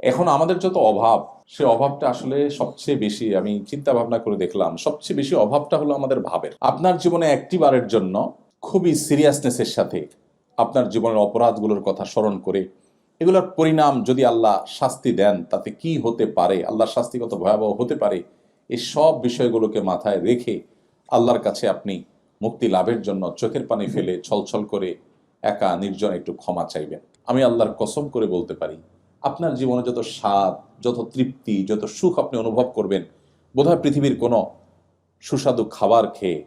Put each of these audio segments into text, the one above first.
এখন আমাদের যত অভাব, সে অভাবটা আসলে সবচেয়ে বেশি, আমি চিন্তা ভাবনা করে দেখলাম, সবচেয়ে বেশি অভাবটা হলো আমাদের ভাবের। আপনার জীবনে একটি বারের জন্য খুবই সিরিয়াসনেসের সাথে আপনার জীবনের অপরাধগুলোর কথা স্মরণ করে এগুলোর পরিণাম যদি আল্লাহ শাস্তি দেন তাতে কি হতে পারে, আল্লাহর শাস্তি কত ভয়াবহ হতে পারে, এই সব বিষয়গুলোকে মাথায় রেখে আল্লাহর কাছে আপনি মুক্তি লাভের জন্য চোখের পানি ফেলে ছলছল করে একা নির্জন একটু ক্ষমা চাইবেন। আমি আল্লাহর কসম করে বলতে পারি, আপনার জীবনে যত স্বাদ, যত তৃপ্তি, যত সুখ আপনি অনুভব করবেন, বোধহয় পৃথিবীর কোনো সুস্বাদু খাবার খেয়ে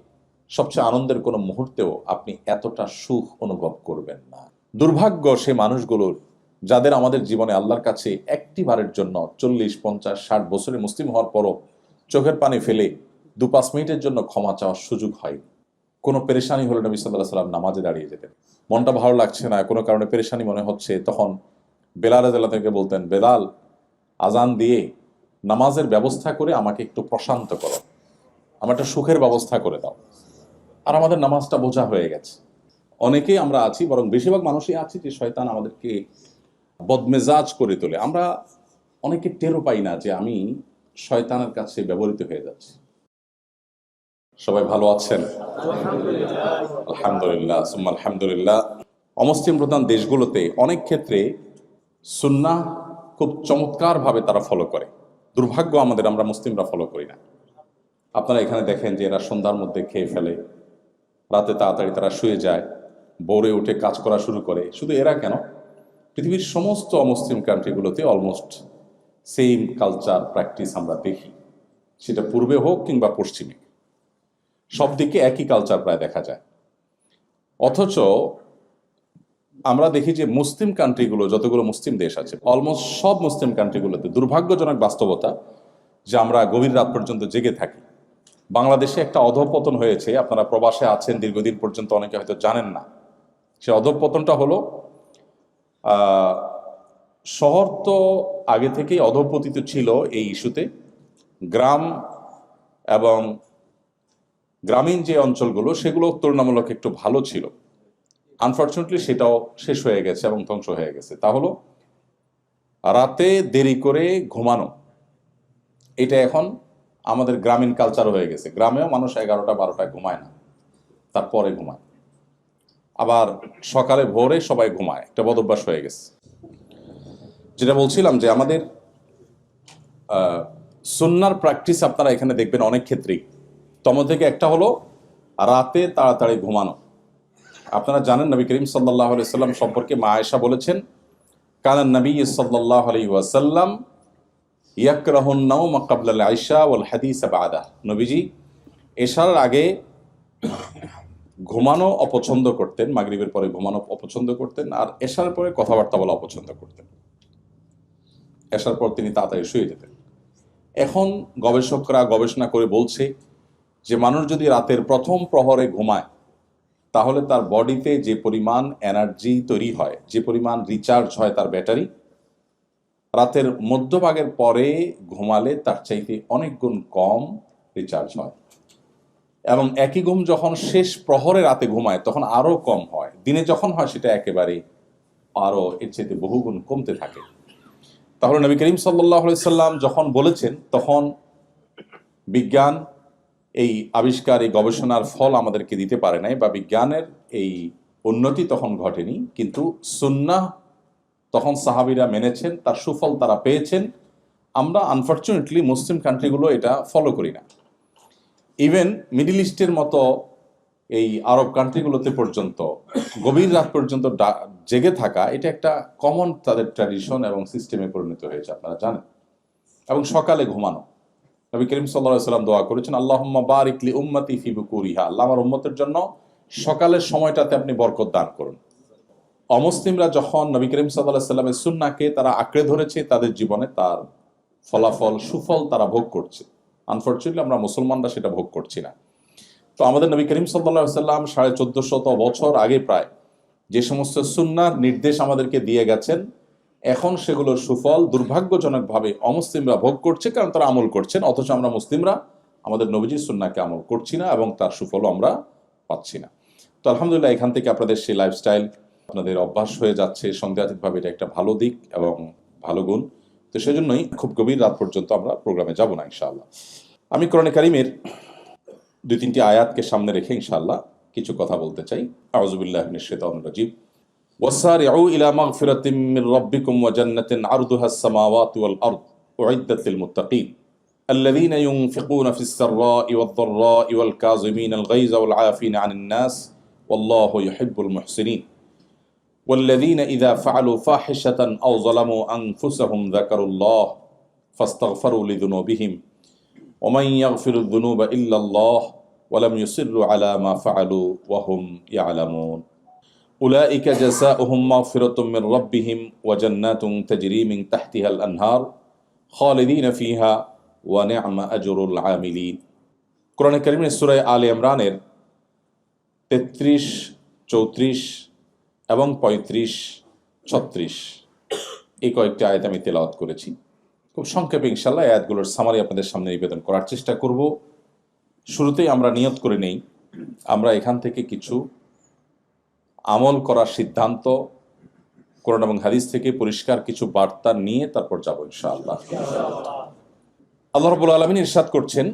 সবচেয়ে আনন্দের কোনো মুহূর্তেও আপনি এতটা সুখ অনুভব করবেন না। দুর্ভাগ্য সে মানুষগুলোর যাদের আমাদের জীবনে আল্লাহর কাছে একটি বারের জন্য 40, 50, 60 বছরে মুসলিম হওয়ার পরও চোখের পানি ফেলে 2-5 মিনিটের জন্য ক্ষমা চাওয়ার সুযোগ হয়নি। কোনো পেরেশানি হলে নবী সাল্লাল্লাহু আলাইহি সাল্লাম নামাজে দাঁড়িয়ে যেতেন। মনটা ভালো লাগছে না, কোনো কারণে পেরেশানি মনে হচ্ছে, তখন বেলাল রাদিয়াল্লাহু তাআলা বলতেন, বেলাল, আজান দিয়ে নামাজের ব্যবস্থা করে আমাকে একটু প্রশান্ত করো, আমার একটা সুখের ব্যবস্থা করে দাও। আর আমাদের নামাজটা বোঝা হয়ে গেছে। অনেকেই আমরা আছি, বরং বেশিরভাগ মানুষই আছি, যে শয়তান আমাদেরকে বদমেজাজ করে তোলে। আমরা অনেকে টেরও পাই না যে আমি শয়তানের কাছে ব্যবহৃত হয়ে যাচ্ছি। সবাই ভালো আছেন? আলহামদুলিল্লাহ, সুম্মা আলহামদুলিল্লাহ। অমুসলিম প্রধান দেশগুলোতে অনেক ক্ষেত্রে সুন্নাহ খুব চমৎকারভাবে তারা ফলো করে। দুর্ভাগ্য আমাদের, আমরা মুসলিমরা ফলো করি না। আপনারা এখানে দেখেন যে এরা সন্ধ্যার মধ্যে খেয়ে ফেলে, রাতে তাড়াতাড়ি তারা শুয়ে যায়, ভোরে উঠে কাজ করা শুরু করে। শুধু এরা কেন, পৃথিবীর সমস্ত অমুসলিম কান্ট্রিগুলোতে অলমোস্ট সেম কালচার প্র্যাকটিস আমরা দেখি, সেটা পূর্বে হোক কিংবা পশ্চিমে, সব দিকে একই কালচার প্রায় দেখা যায়। অথচ আমরা দেখি যে মুসলিম কান্ট্রিগুলো, যতগুলো মুসলিম দেশ আছে, অলমোস্ট সব মুসলিম কান্ট্রিগুলোতে দুর্ভাগ্যজনক বাস্তবতা যে আমরা গভীর রাত পর্যন্ত জেগে থাকি। বাংলাদেশে একটা অধঃপতন হয়েছে, আপনারা প্রবাসে আছেন দীর্ঘদিন পর্যন্ত, অনেকে হয়তো জানেন না। সে অধঃপতনটা হলো, শহর তো আগে থেকেই অধঃপতিত ছিল এই ইস্যুতে, গ্রাম এবং গ্রামীণ যে অঞ্চলগুলো সেগুলো তুলনামূলক একটু ভালো ছিল। আনফর্চুনেটলি সেটাও শেষ হয়ে গেছে এবং ধ্বংস হয়ে গেছে। তা হলো রাতে দেরি করে ঘুমানো। এটা এখন আমাদের গ্রামীণ কালচার হয়ে গেছে। গ্রামেও মানুষ 11টা-12টায় ঘুমায় না, তারপরে ঘুমায়। আবার সকালে ভোরে সবাই ঘুমায়, একটা বদভ্যাস হয়ে গেছে। যেটা বলছিলাম যে আমাদের সুন্নার প্র্যাকটিস আপনারা এখানে দেখবেন অনেক ক্ষেত্রেই। তমন থেকে একটা হলো রাতে তাড়াতাড়ি ঘুমানো। আপনারা জানেন নবী করিম সাল্লাল্লাহু আলাইহি ওয়াসাল্লাম সম্পর্কে মা আয়েশা বলেছেন, কানান নবী সাল্লাল্লাহু আলাইহি ওয়াসাল্লাম ইয়াকরাহুন নাওম ক্বাবলা আল ইশা ওয়াল হাদিস বা'দা। নবীজি এশার আগে ঘুমানো অপছন্দ করতেন, মাগরিবের পরে ঘুমানো অপছন্দ করতেন, আর এশার পরে কথাবার্তা বলা অপছন্দ করতেন। এশার পর তিনি তাড়াতাড়ি শুয়ে যেতেন। এখন গবেষকরা গবেষণা করে বলছে যে মানুষ যদি রাতের প্রথম প্রহরে ঘুমায়, তাহলে তার বডিতে যে পরিমাণ এনার্জি তৈরি হয়, যে পরিমাণ রিচার্জ হয় তার ব্যাটারি, রাতের মধ্যভাগের পরে ঘুমালে তার চাইতে অনেক গুণ কম রিচার্জ হয়। এবং একই ঘুম যখন শেষ প্রহরে রাতে ঘুমায় তখন আরও কম হয়। দিনে যখন হয় সেটা একেবারে আরও এর চাইতে বহুগুণ কমতে থাকে। তাহলে নবী করিম সাল্লাল্লাহু আলাইহি সাল্লাম যখন বলেছেন, তখন বিজ্ঞান এই আবিষ্কার, এই গবেষণার ফল আমাদেরকে দিতে পারে নাই, বা বিজ্ঞানের এই উন্নতি তখন ঘটেনি, কিন্তু সুন্নাহ তখন সাহাবীরা মেনেছেন, তার সুফল তারা পেয়েছেন। আমরা আনফর্চুনেটলি মুসলিম কান্ট্রিগুলো এটা ফলো করি না। ইভেন মিডল ইস্টের মতো এই আরব কান্ট্রিগুলোতে পর্যন্ত গভীর রাত পর্যন্ত জেগে থাকা, এটা একটা কমন তাদের ট্র্যাডিশন এবং সিস্টেমে পরিণত হয়েছে, আপনারা জানেন। এবং সকালে ঘুমানো, নবী করিম সাল্লাল্লাহু আলাইহি ওয়াসাল্লাম দোয়া করেছেন, আল্লাহুম্মা বারিক লি উম্মতি ফি বুকুরিহা, আল্লাহ আমার উম্মতের জন্য সকালের সময়টাতে আপনি বরকত দান করুন। অমুসলিমরা যখন নবী করিম সাল্লাল্লাহু আলাইহি ওয়াসাল্লামের সুন্নাহকে তারা আঁকড়ে ধরেছে, তাদের জীবনে তার ফলাফল, সুফল তারা ভোগ করছে। আনফর্চুনেটলি আমরা মুসলমানরা সেটা ভোগ করছি না। তো আমাদের নবী করিম সাল্লাল্লাহু আলাইহি ওয়াসাল্লাম 1450 বছর আগে প্রায় যে সমস্ত সুন্নাহর নির্দেশ আমাদেরকে দিয়ে গেছেন, এখন সেগুলোর সুফল দুর্ভাগ্যজনকভাবে অমুসলিমরা ভোগ করছে, কারণ তারা আমল করছেন। অথচ আমরা মুসলিমরা আমাদের নবীজির সুন্নাহকে আমল করছি না এবং তার সুফলও আমরা পাচ্ছি না। তো আলহামদুলিল্লাহ, এখান থেকে আপনাদের সেই লাইফস্টাইল আপনাদের অভ্যাস হয়ে যাচ্ছে সন্দেহাতীতভাবে, এটা একটা ভালো দিক এবং ভালো গুণ। তো সেজন্যই খুব গভীর রাত পর্যন্ত আমরা প্রোগ্রামে যাব না ইনশাআল্লাহ। আমি কোরআনে কারিমের 2-3টি আয়াতকে সামনে রেখে ইনশাআল্লাহ কিছু কথা বলতে চাই। আউযু বিল্লাহি মিনাশ শাইতানির রাজিম। ওয়াসারিউ ইলা মাগফিরাতিম মির রাব্বিকুম ওয়া জান্নাতিন আরদুহাস সামাওয়াতু ওয়াল আরদ উইদ্দাত লিল মুত্তাকিন الذين ينفقون في السراء والضراء والكاظمين الغيظ والعافين عن الناس والله يحب المحسنين والذين إذا فعلوا فاحشة أو ظلموا أنفسهم ذكروا الله فاستغفروا لذنوبهم ومن يغفر الذنوب إلا الله ولم يصروا على ما فعلوا وهم يعلمون أولئك جزاؤهم مغفرة من ربهم وجنات تجري من تحتها الأنهار خالدين فيها ونعم أجر العاملين কোরআনে কারিমের সূরা আলে ইমরানের 33, 34 এবং 35, 36 এই কয়েকটি আয়াত আমি তেলাওয়াত করেছি। খুব সংক্ষেপে ইনশাআল্লাহ আয়াতগুলোর সামারি আপনাদের সামনে নিবেদন করার চেষ্টা করব। শুরুতেই আমরা নিয়ত করে নেই আমরা এখান থেকে কিছু আমল করার সিদ্ধান্ত কোরআন এবং হাদিস থেকে পরিষ্কার কিছু বার্তা নিয়ে তারপর যাব ইনশাআল্লাহ। আল্লাহ রাব্বুল আলামিন ইরশাদ করছেন,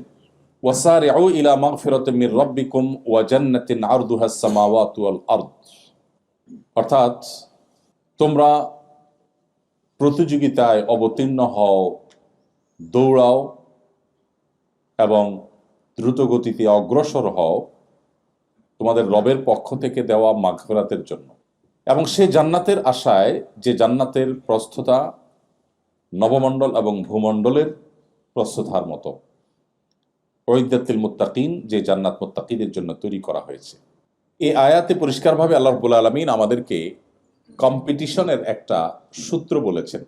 ওয়াসারিউ ইলা মাগফিরাতিম মির রাব্বিকুম ওয়া জান্নাতিন আরদুহাস সামাওয়াতু ওয়াল আরদ, অর্থাৎ তোমরা প্রতিযোগিতায় অবতীর্ণ হও, দৌড়াও এবং দ্রুতগতিতে অগ্রসর হও তোমাদের রবের পক্ষ থেকে দেওয়া মাগফিরাতের জন্য, এবং সে জান্নাতের আশায় যে জান্নাতের প্রস্থতা নবমণ্ডল এবং ভূমণ্ডলের প্রস্থতার মতো। উইদ্দাতিল মুত্তাকিন, যে জান্নাত মুত্তাকিদের জন্য তৈরি করা হয়েছে। এই আয়াতে পরিষ্কারভাবে আল্লাহ রাব্বুল আলামিন আমাদেরকে কম্পিটিশনের একটা সূত্র বলেছেন।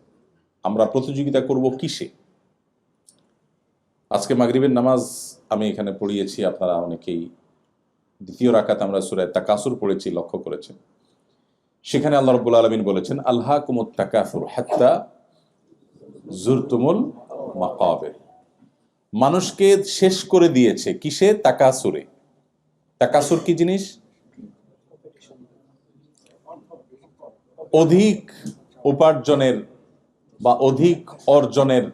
আমরা প্রতিযোগিতা করব কিসে? আজকে মাগরিবের নামাজ আমি এখানে পড়িয়েছি, আপনারা অনেকেই দ্বিতীয় রাকাত আমরা সূরা তাকাসুর পড়েছি, লক্ষ্য করেছেন। সেখানে আল্লাহ রাব্বুল আলামিন বলেছেন, আলহাকুমুত তাকাসুর হাত্তা যুরতুমুল মাকাবির। মানুষকে শেষ করে দিয়েছে কিসে? তাকাসুরে। তাকাসুর কি জিনিস? অধিক উপার্জনের বা অধিক অর্জনের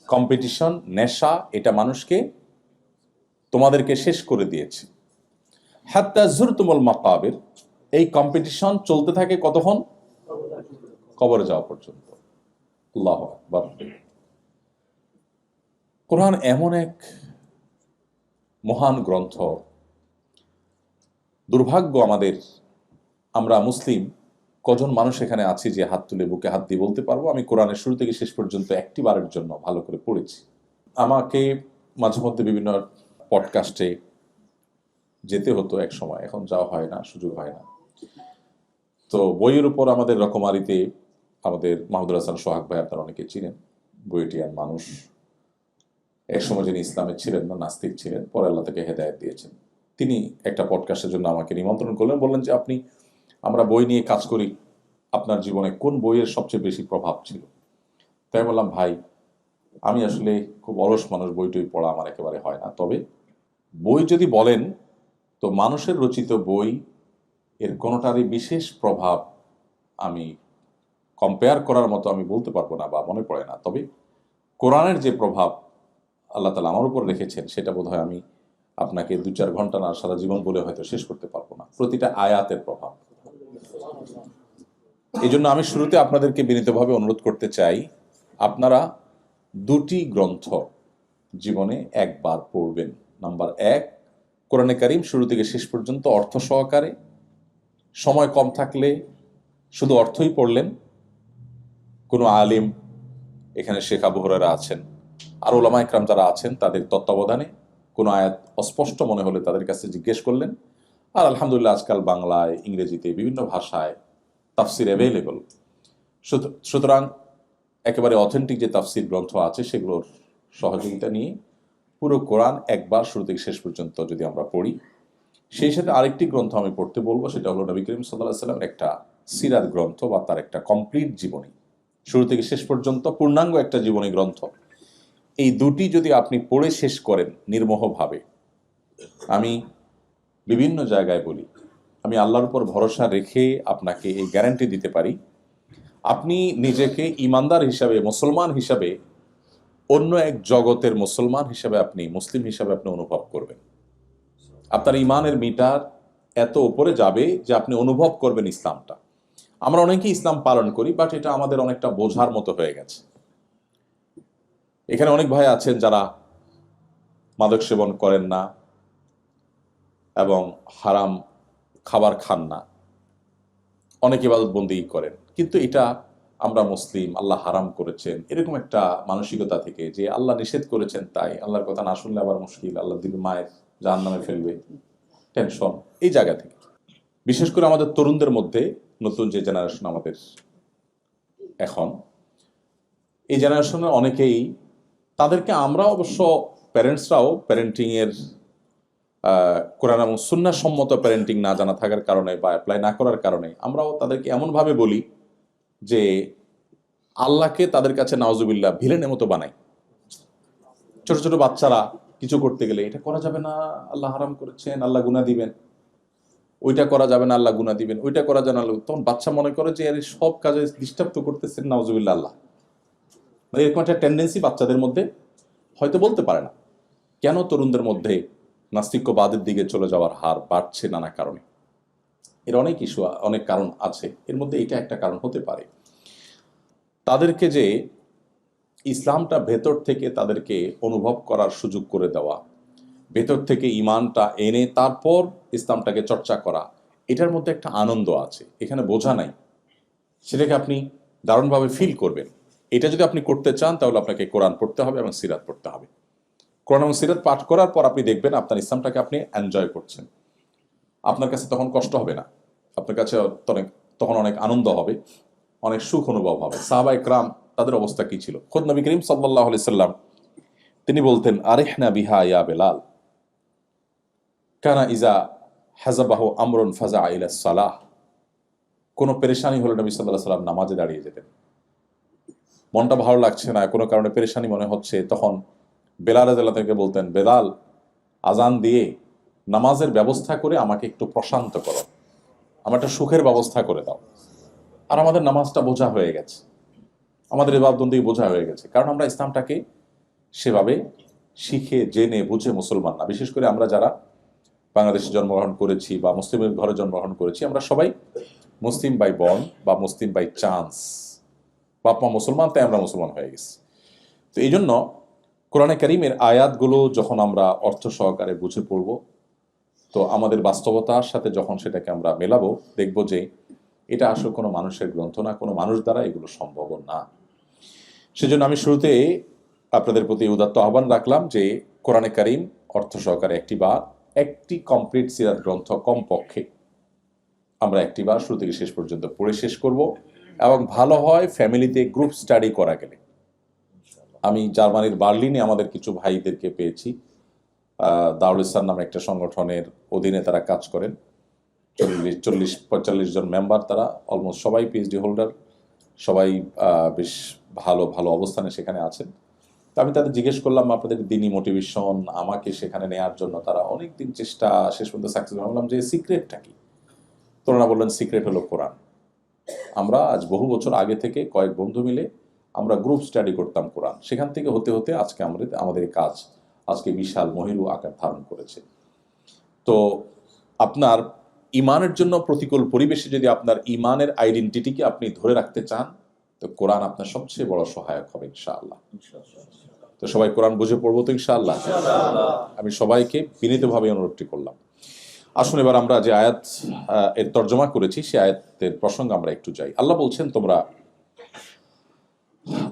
কম্পিটিশন, নেশা, এটা মানুষকে তোমাদেরকে শেষ করে দিয়েছে। হাত্তা যুরতুমুল মাকাবির, এই কম্পিটিশন চলতে থাকে কতক্ষণ? কবরে যাওয়া পর্যন্ত। আল্লাহু আকবার। কোরআন এমন এক মহান গ্রন্থ, দুর্ভাগ্য আমাদের, আমরা মুসলিম কজন মানুষ এখানে আছি যে হাত তুলে বুকে হাত দিয়ে বলতে পারবো আমি কোরআনের শুরু থেকে শেষ পর্যন্ত একটি বারের জন্য ভালো করে পড়েছি। আমাকে মাঝে মধ্যে বিভিন্ন পডকাস্টে যেতে হতো এক সময়, এখন যাওয়া হয় না, সুযোগ হয় না। তো বইয়ের উপর আমাদের রকমারিতে আমাদের মাহমুদুল হাসান সোহাগ ভাই, আপনারা অনেকে চিনেন, বইটিয়ান মানুষ। এক সময় যিনি ইসলামের ছিলেন না, নাস্তিক ছিলেন, পরে আল্লাহ তাকে হেদায়েত দিয়েছেন। তিনি একটা পডকাস্টের জন্য আমাকে নিমন্ত্রণ করলেন, বললেন যে আমরা বই নিয়ে কাজ করি, আপনার জীবনে কোন বইয়ের সবচেয়ে বেশি প্রভাব ছিল? তাই বললাম, ভাই আমি আসলে খুব অলস মানুষ, বই টই পড়া আমার একেবারে হয় না। তবে বই যদি বলেন তো মানুষের রচিত বই এর কোনোটারই বিশেষ প্রভাব আমি কম্পেয়ার করার মতো আমি বলতে পারবো না বা মনে পড়ে না। তবে কোরআনের যে প্রভাব আল্লাহ তাআলা আমার উপর রেখেছেন সেটা বোধহয় আমি আপনাকে 2-4 ঘন্টা না, সারা জীবন বলে হয়তো শেষ করতে পারবো না। প্রতিটা আয়াতের প্রভাব। এই জন্য আমি শুরুতে আপনাদেরকে বিনীতভাবে অনুরোধ করতে চাই, আপনারা 2টি গ্রন্থ জীবনে একবার পড়বেন। নাম্বার 1, কোরআনে কারিম শুরু থেকে শেষ পর্যন্ত অর্থ সহকারে, সময় কম থাকলে শুধু অর্থই পড়লেন। কোনো আলিম, এখানে শেখ আবু হুরায়রা আছেন, আর উলামা ইকরাম যারা আছেন তাদের তত্ত্বাবধানে কোনো আয়াত অস্পষ্ট মনে হলে তাদের কাছে জিজ্ঞেস করলেন। আর আলহামদুলিল্লাহ আজকাল বাংলায়, ইংরেজিতে, বিভিন্ন ভাষায় তাফসির অ্যাভেলেবল। সুতরাং একেবারে অথেন্টিক যে তাফসির গ্রন্থ আছে সেগুলোর সহযোগিতা নিয়ে পুরো কোরআন একবার শুরু থেকে শেষ পর্যন্ত যদি আমরা পড়ি। সেই সাথে আরেকটি গ্রন্থ আমি পড়তে বলবো, সেটা হলো নবী করিম সাল্লাল্লাহু আলাইহি ওয়াসাল্লামের একটা সিরাত গ্রন্থ বা তার একটা কমপ্লিট জীবনী, শুরু থেকে শেষ পর্যন্ত পূর্ণাঙ্গ একটা জীবনী গ্রন্থ। এই 2টি যদি আপনি পড়ে শেষ করেন নির্মোহভাবে, আমি বিভিন্ন জায়গায় বলি, আমি আল্লাহর উপর ভরসা রেখে আপনাকে এই গ্যারান্টি দিতে পারি, আপনি নিজেকে ইমানদার হিসাবে, মুসলমান হিসাবে, অন্য এক জগতের মুসলমান হিসাবে, আপনি মুসলিম হিসাবে আপনি অনুভব করবেন। আপনার ইমানের মিটার এত উপরে যাবে যে আপনি অনুভব করবেন ইসলামটা। আমরা অনেকেই ইসলাম পালন করি, বাট এটা আমাদের অনেকটা বোঝার মতো হয়ে গেছে। এখানে অনেক ভাই আছেন যারা মাদক সেবন করেন না এবং হারাম খাবার খান না, অনেক ইবাদতবন্দি করেন, কিন্তু এটা আমরা মুসলিম, আল্লাহ হারাম করেছেন, এরকম একটা মানসিকতা থেকে, যে আল্লাহ নিষেধ করেছেন তাই আল্লাহর কথা না শুনলে আবার মুশকিল, আল্লাহ দিবে মায়ের জাহান্নামে ফেলবে, টেনশন, এই জায়গা থেকে। বিশেষ করে আমাদের তরুণদের মধ্যে, নতুন যে জেনারেশন আমাদের এখন, এই জেনারেশনের অনেকেই, তাদেরকে আমরা অবশ্য প্যারেন্টসরাও প্যারেন্টিংয়ের কোরআন এবং সুন্নাহ সম্মত প্যারেন্টিং না জানা থাকার কারণে বা অ্যাপ্লাই না করার কারণে আমরাও তাদেরকে এমনভাবে বলি যে আল্লাহকে তাদের কাছে নাউজুবিল্লাহ ভিলেনের মতো বানাই। ছোট ছোট বাচ্চারা কিছু করতে গেলে এটা করা যাবে না, আল্লাহ হারাম করেছেন, আল্লাহ গুনাহ দিবেন, ওইটা করা যাবে না, আল্লাহ গুনাহ দিবেন, ওইটা করা যাবে না, তখন বাচ্চা মনে করে যে এর সব কাজে ডিস্টার্ব তো করতেছেন নাউজুবিল্লাহ আল্লাহ। এরকম একটা টেন্ডেন্সি বাচ্চাদের মধ্যে, হয়তো বলতে পারে না কেন তরুণদের মধ্যে নাস্তিক্যবাদের দিকে চলে যাওয়ার হার বাড়ছে নানা কারণে। এর অনেক ইস্যু, অনেক কারণ আছে, এর মধ্যে এটা একটা কারণ হতে পারে। তাদেরকে যে ইসলামটা ভেতর থেকে তাদেরকে অনুভব করার সুযোগ করে দেওয়া, ভেতর থেকে ইমানটা এনে তারপর ইসলামটাকে চর্চা করা, এটার মধ্যে একটা আনন্দ আছে, এখানে বোঝা নাই, সেটাকে আপনি দারুণভাবে ফিল করবেন। এটা যদি আপনি করতে চান তাহলে আপনাকে কোরআন পড়তে হবে এবং সিরাত পড়তে হবে। কোরআন এবং সিরাত পাঠ করার পর আপনি দেখবেন আপনার ইসলামটাকে আপনি এনজয় করছেন। আপনার কাছে তখন কষ্ট হবে না, আপনার কাছে তখন অনেক আনন্দ হবে, অনেক সুখ অনুভব হবে। সাহাবা ইকরাম তাদের অবস্থা কি ছিল? খোদ নবী করিম সাল্লাল্লাহু আলাইহি সাল্লাম তিনি বলতেন, আরিহনা বিহা ইয়া বেলাল, কানা ইজা হাজাবাহু আমরুন ফাজা ইলা সালাহ। কোনো পেরেশানি হলে নবী সাল্লাল্লাহু আলাইহি সাল্লাম নামাজে দাঁড়িয়ে যেতেন। মনটা ভালো লাগছে না, কোনো কারণে পেরেশানি মনে হচ্ছে, তখন বেলাল রাদিয়াল্লাহু তাআলাকে বলতেন, বেলাল আজান দিয়ে নামাজের ব্যবস্থা করে আমাকে একটু প্রশান্ত করো, আমার একটা সুখের ব্যবস্থা করে দাও। আর আমাদের নামাজটা বোঝা হয়ে গেছে, আমাদের ইবাদতবন্দি বোঝা হয়ে গেছে, কারণ আমরা ইসলামটাকে সেভাবে শিখে জেনে বুঝে মুসলমান না। বিশেষ করে আমরা যারা বাংলাদেশে জন্মগ্রহণ করেছি বা মুসলিমের ঘরে জন্মগ্রহণ করেছি, আমরা সবাই মুসলিম বাই বর্ন বা মুসলিম বাই চান্স, বাপ মা মুসলমান তাই আমরা মুসলমান হয়ে গেছি। তো এই জন্য কোরআনে কারীমের আয়াতগুলো যখন আমরা অর্থ সহকারে বুঝে পড়ব, তো আমাদের বাস্তবতার সাথে যখন সেটাকে আমরা মেলাবো, দেখব যে এটা আসলে কোনো মানুষের গ্রন্থ না, কোনো মানুষ দ্বারা এগুলো সম্ভব না। সেজন্য আমি শুরুতে আপনাদের প্রতি উদাত্ত আহ্বান রাখলাম যে কোরআনে কারীম অর্থ সহকারে একটি কমপ্লিট সিরাত গ্রন্থ কমপক্ষে আমরা একটিবার শুরু থেকে শেষ পর্যন্ত পড়ে শেষ করব, এবং ভালো হয় ফ্যামিলিতে গ্রুপ স্টাডি করা গেলে। আমি জার্মানির বার্লিনে আমাদের কিছু ভাইদেরকে পেয়েছি, দারুল ইসলাম নামে একটা সংগঠনের অধীনে তারা কাজ করেন। 40-45 জন মেম্বার, তারা অলমোস্ট সবাই পিএইচডি হোল্ডার, সবাই বেশ ভালো ভালো অবস্থানে সেখানে আছেন। তো আমি তাদের জিজ্ঞেস করলাম আপনাদের দিনই মোটিভেশন, আমাকে সেখানে নেওয়ার জন্য তারা অনেক দিন চেষ্টা, শেষ পর্যন্ত সাকসেস। বললাম যে সিক্রেটটা কি? তোরা বললেন সিক্রেট হলো কোরআন। আমরা আজ বহু বছর আগে থেকে কয়েক বন্ধু মিলে আমরা গ্রুপ স্টাডি করতাম কোরআন, সেখান থেকে হতে হতে আজকে আমাদের কাজ আজকে বিশাল মহিরু আকার ধারণ করেছে। তো আপনার ইমানের জন্য প্রতিকূল পরিবেশে যদি আপনার ইমানের আইডেন্টিটিকে আপনি ধরে রাখতে চান, তো কোরআন আপনার সবচেয়ে বড় সহায়ক হবে ইনশাআল্লাহ। তো সবাই কোরআন বুঝে পড়বো তো ইনশাআল্লাহ। আমি সবাইকে বিনীতভাবে অনুরোধটি করলাম। আসুন এবার আমরা যে আয়াত এর তর্জমা করেছি সে আয়াতের প্রসঙ্গে আমরা একটু যাই। আল্লাহ বলছেন, তোমরা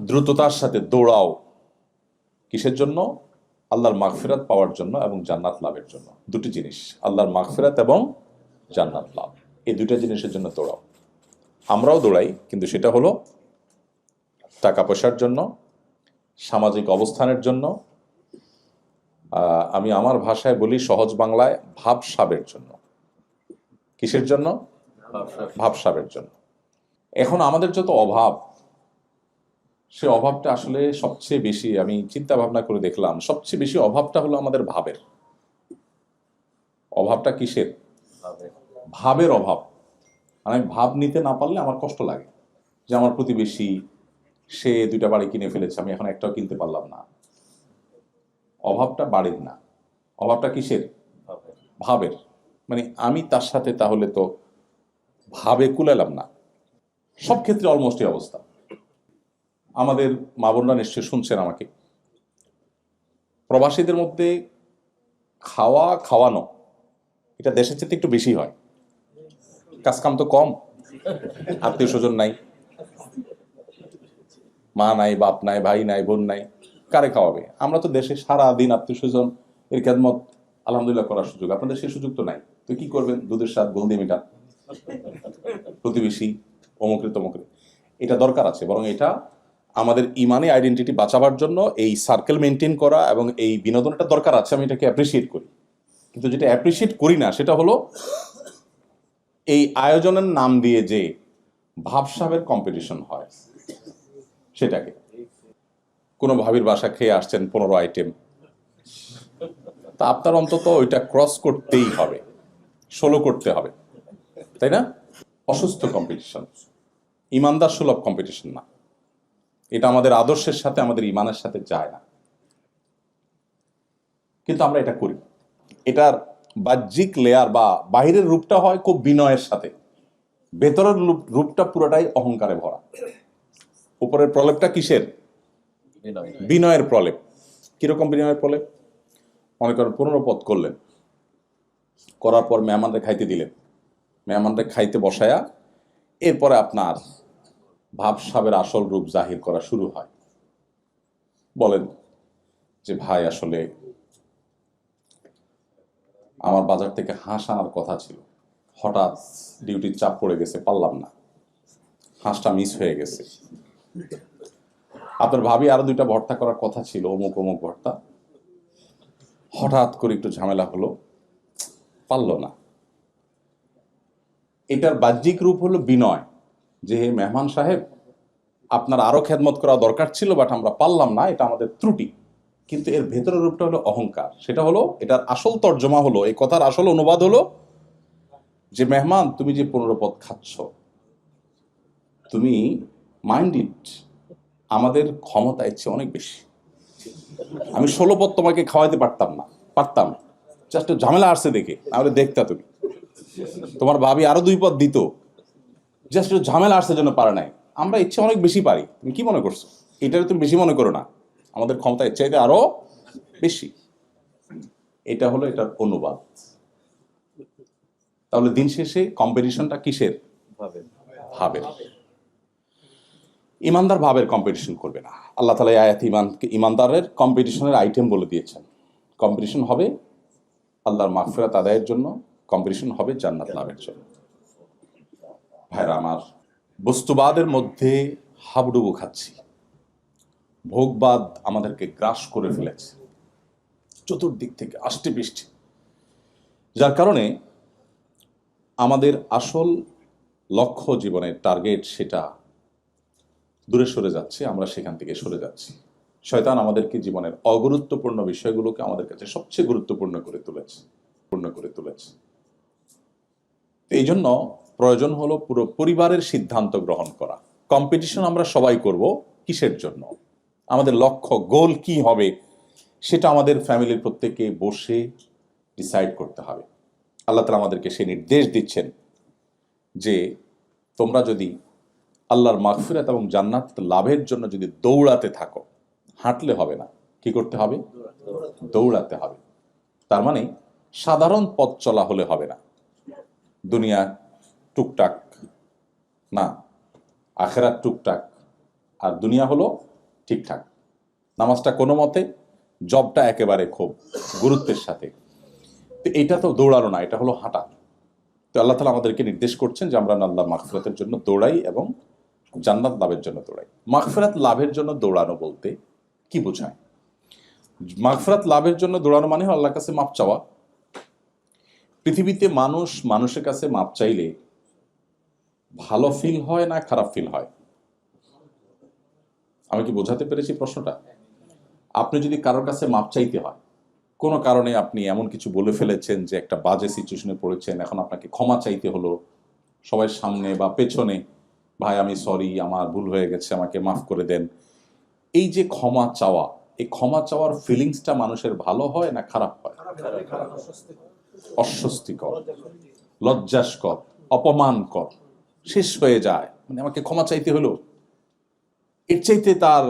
দ্রুততার সাথে দৌড়াও, কিসের জন্য? আল্লাহর মাগফিরাত পাওয়ার জন্য এবং জান্নাত লাভের জন্য। দুটি জিনিস, আল্লাহর মাগফিরাত এবং জান্নাত লাভ, এই দুইটা জিনিসের জন্য দৌড়াও। আমরাও দৌড়াই, কিন্তু সেটা হলো টাকা পয়সার জন্য, সামাজিক অবস্থানের জন্য, আমি আমার ভাষায় বলি সহজ বাংলায় ভাবসাবের জন্য। কিসের জন্য? ভাবসাবের জন্য। এখন আমাদের যত অভাব, সে অভাবটা আসলে সবচেয়ে বেশি, আমি চিন্তা ভাবনা করে দেখলাম, সবচেয়ে বেশি অভাবটা হলো আমাদের ভাবের। অভাবটা কিসের? ভাবের অভাব। আমি ভাব নিতে না পারলে আমার কষ্ট লাগে, যে আমার প্রতিবেশী সে 2টা বাড়ি কিনে ফেলেছে, আমি এখন একটাও কিনতে পারলাম না। অভাবটা বাড়ির না, অভাবটা কিসের? ভাবের। মানে আমি তার সাথে তাহলে তো ভাবে কুলালাম না। সব ক্ষেত্রে অলমোস্ট এই অবস্থা। আমাদের মা বোনরা নিশ্চয়ই শুনছেন আমাকে। প্রবাসীদের মধ্যে খাওয়ানো এটা দেশের চেয়ে একটু বেশি হয়। কাজকাম তো কম, আত্মীয় স্বজন নাই, মা নাই, বাপ নাই, ভাই নাই, বোন নাই, কারে খাওয়াবে? আমরা তো দেশে সারা দিন আত্মীয় স্বজন এর খেদমত আলহামদুলিল্লাহ করার সুযোগ, আপনাদের সেই সুযোগ তো নাই। তো কি করবেন? দুধের স্বাদ গোলদি মিটা, প্রতিবেশী অমুকরে তমুকরে। এটা দরকার আছে, বরং এটা আমাদের ইমানে আইডেন্টিটি বাঁচাবার জন্য এই সার্কেল মেনটেন করা এবং এই বিনোদনটা দরকার আছে, আমি এটাকে অ্যাপ্রিসিয়েট করি। কিন্তু যেটা অ্যাপ্রিসিয়েট করি না সেটা হলো এই আয়োজনের নাম দিয়ে যে ভাবসাবের কম্পিটিশন হয়, সেটাকে। কোনো ভাবির বাসা খেয়ে আসছেন 15 আইটেম, তা আপনার অন্তত ওইটা ক্রস করতেই হবে, 16 করতে হবে, তাই না? অসুস্থ কম্পিটিশন, ইমানদার সুলভ কম্পিটিশন না। এটা আমাদের আদর্শের সাথে, আমাদের ইমানের সাথে যায় না, কিন্তু আমরা এটা করি। এটার বাহ্যিক লেয়ার বা বাহিরের রূপটা হয় খুব বিনয়ের সাথে, ভেতরের রূপটা পুরোটাই অহংকারে ভরা। উপরের প্রলেপটা কিসের? বিনয়ের প্রলেপ। কিরকম বিনয়ের প্রলেপ? মনে করেন 15 পদ করলেন, করার পর মেহমানরে খাইতে দিলেন, মেহমানরে খাইতে বসায়া এরপরে আপনার ভাবসাবের আসল রূপ জাহির করা শুরু হয়। বলেন যে ভাই আসলে আমার বাজার থেকে হাঁস আনার কথা ছিল, হঠাৎ ডিউটির চাপ পড়ে গেছে, পারলাম না, হাঁসটা মিস হয়ে গেছে। আপনার ভাবি আরো 2টা ভর্তা করার কথা ছিল, অমুক অমুক ভর্তা, হঠাৎ করে একটু ঝামেলা হলো, পারলো না। এটার বাহ্যিক রূপ হলো বিনয়, যে হে মেহমান সাহেব, আপনার আরো খেদমত করা দরকার ছিল, বাট আমরা পারলাম না, এটা আমাদের ত্রুটি। কিন্তু এর ভেতরের রূপটা হলো অহংকার। সেটা হলো, এটার আসল তর্জমা হলো, এই কথার আসল অনুবাদ হলো যে মেহমান, তুমি যে 15 পদ খাচ্ছ, তুমি মাইন্ড ইট, আমাদের ক্ষমতা ইচ্ছে অনেক বেশি। আমি 16 পদ তোমাকে খাওয়াইতে পারতাম, জাস্ট ঝামেলা আসছে দেখে, নাহলে দেখতা তুমি। তোমার ভাবি আরো 2 পদ দিত, জাস্ট ঝামেলা আসছে জন্য পারে নাই। আমরা ইচ্ছে অনেক বেশি পারি, তুমি কি মনে করছো? এটারে তুমি বেশি মনে করো না, আমাদের ক্ষমতা এর চাইতে আরো বেশি। এটা হলো এটার অনুবাদ। তাহলে দিন শেষে কম্পিটিশনটা কিসের? ভাবের। ইমানদার ভাবের কম্পিটিশন করবে না। আল্লাহ তাআলা এই আয়াতে ইমানদারের কম্পিটিশনের আইটেম বলে দিয়েছেন। কম্পিটিশন হবে আল্লাহর মাগফিরাত আদায়ের জন্য, কম্পিটিশন হবে জান্নাত লাভের জন্য। ভাইরা আমার, বস্তুবাদের মধ্যে হাবুডুবু খাচ্ছি, ভোগবাদ আমাদেরকে গ্রাস করে ফেলেছে চতুর্দিক থেকে আষ্টে পৃষ্ঠে, যার কারণে আমাদের আসল লক্ষ্য, জীবনের টার্গেট, সেটা দূরে সরে যাচ্ছে, আমরা সেখান থেকে সরে যাচ্ছি। শয়তান আমাদেরকে জীবনের অগুরুত্বপূর্ণ বিষয়গুলোকে আমাদের কাছে সবচেয়ে গুরুত্বপূর্ণ করে তুলেছে। এই জন্য প্রয়োজন হলো পুরো পরিবারের সিদ্ধান্ত গ্রহণ করা। কম্পিটিশন আমরা সবাই করব, কিসের জন্য? আমাদের লক্ষ্য, গোল কি হবে, সেটা আমাদের ফ্যামিলির প্রত্যেকে বসে ডিসাইড করতে হবে। আল্লাহ তাআলা আমাদেরকে সেই নির্দেশ দিচ্ছেন যে তোমরা যদি আল্লাহর মাগফিরাত এবং জান্নাত লাভের জন্য যদি দৌড়াতে থাকো, হাঁটলে হবে না, কি করতে হবে? দৌড়াতে হবে। তার মানে সাধারণ পথ চলা হলে হবে না, দুনিয়া টুকটাক না, আখেরাত টুকটাক, আর দুনিয়া হলো ঠিকঠাক। নামাজটা কোনো মতে, জবটা একেবারে খুব গুরুত্বের সাথে। তো এটা তো দৌড়ানো না, এটা হলো হাঁটা। তো আল্লাহ তাআলা আমাদেরকে নির্দেশ করছেন যে আমরা আল্লাহর মাগফিরাতের জন্য দৌড়াই এবং জান্নাত লাভের জন্য দৌড়াই। মাগফিরাত লাভের জন্য দৌড়ানো বলতে কি বোঝায়? মাগফিরাত লাভের জন্য দৌড়ানো মানে আল্লাহর কাছে মাপ চাওয়া। পৃথিবীতে মানুষ মানুষের কাছে মাপ চাইলে ভালো ফিল হয় না খারাপ ফিল হয়? আমি কি বোঝাতে পেরেছি প্রশ্নটা? আপনি যদি কারোর কাছে মাপ চাইতে হয়, কোনো কারণে আপনি এমন কিছু বলে ফেলেছেন যে একটা বাজে সিচুয়েশনে পড়েছেন, এখন আপনাকে ক্ষমা চাইতে হলো সবার সামনে বা পেছনে, ভাই আমি সরি, আমার ভুল হয়ে গেছে, আমাকে মাফ করে দেন, এই যে ক্ষমা চাওয়া, এই ক্ষমা চাওয়ার ফিলিংসটা মানুষের ভালো হয় না খারাপ হয়? অস্বস্তিকর, লজ্জাস্কর, অপমানকর, শেষ হয়ে যায়। মানে আমাকে ক্ষমা চাইতে হলো, এর চাইতে তার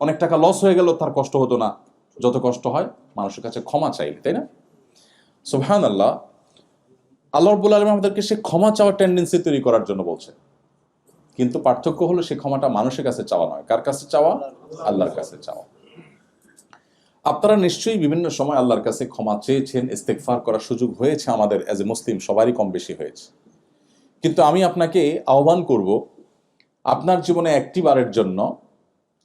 অনেক টাকা লস হয়ে গেল তার কষ্ট হতো না যত কষ্ট হয় মানুষের কাছে ক্ষমা চাইলে, তাই না? সুবহানাল্লাহ, আল্লাহ রাব্বুল আলামিন আমাদেরকে সে ক্ষমা চাওয়ার টেন্ডেন্সি তৈরি করার জন্য বলছে, কিন্তু পার্থক্য হলো সে ক্ষমাটা মানুষের কাছে চাওয়া নয়। কার কাছে চাওয়া? আল্লাহর কাছে চাওয়া। আপনারা নিশ্চয়ই বিভিন্ন সময় আল্লাহর কাছে ক্ষমা চেয়েছেন, ইস্তেগফার করার সুযোগ হয়েছে আমাদের অ্যাজ এ মুসলিম, সবারই কম বেশি হয়েছে। কিন্তু আমি আপনাকে আহ্বান করব, আপনার জীবনে একটি বারের জন্য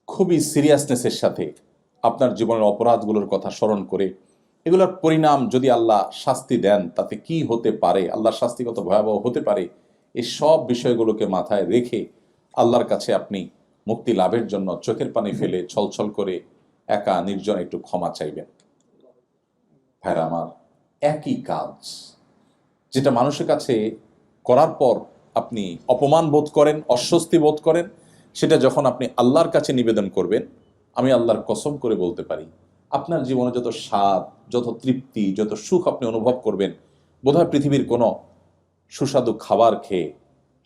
খুবই সিরিয়াসনেসের সাথে আপনার জীবনের অপরাধগুলোর কথা স্মরণ করে এগুলোর পরিণাম যদি আল্লাহ শাস্তি দেন তাতে কি হতে পারে, আল্লাহর শাস্তি কত ভয়াবহ হতে পারে, এই সব বিষয়গুলোকে মাথায় রেখে আল্লাহর কাছে আপনি মুক্তি লাভের জন্য চোখের পানি ফেলে ছলছল করে একা নির্জন একটু ক্ষমা চাইবেন। ভাইরা আমার, একই কাজ যেটা মানুষের কাছে করার পর আপনি অপমান বোধ করেন, অস্বস্তি বোধ করেন, সেটা যখন আপনি আল্লাহর কাছে নিবেদন করবেন, আমি আল্লাহর কসম করে বলতে পারি আপনার জীবনে যত স্বাদ, যত তৃপ্তি, যত সুখ আপনি অনুভব করবেন, বোধহয় পৃথিবীর কোনো সুস্বাদু খাবার খেয়ে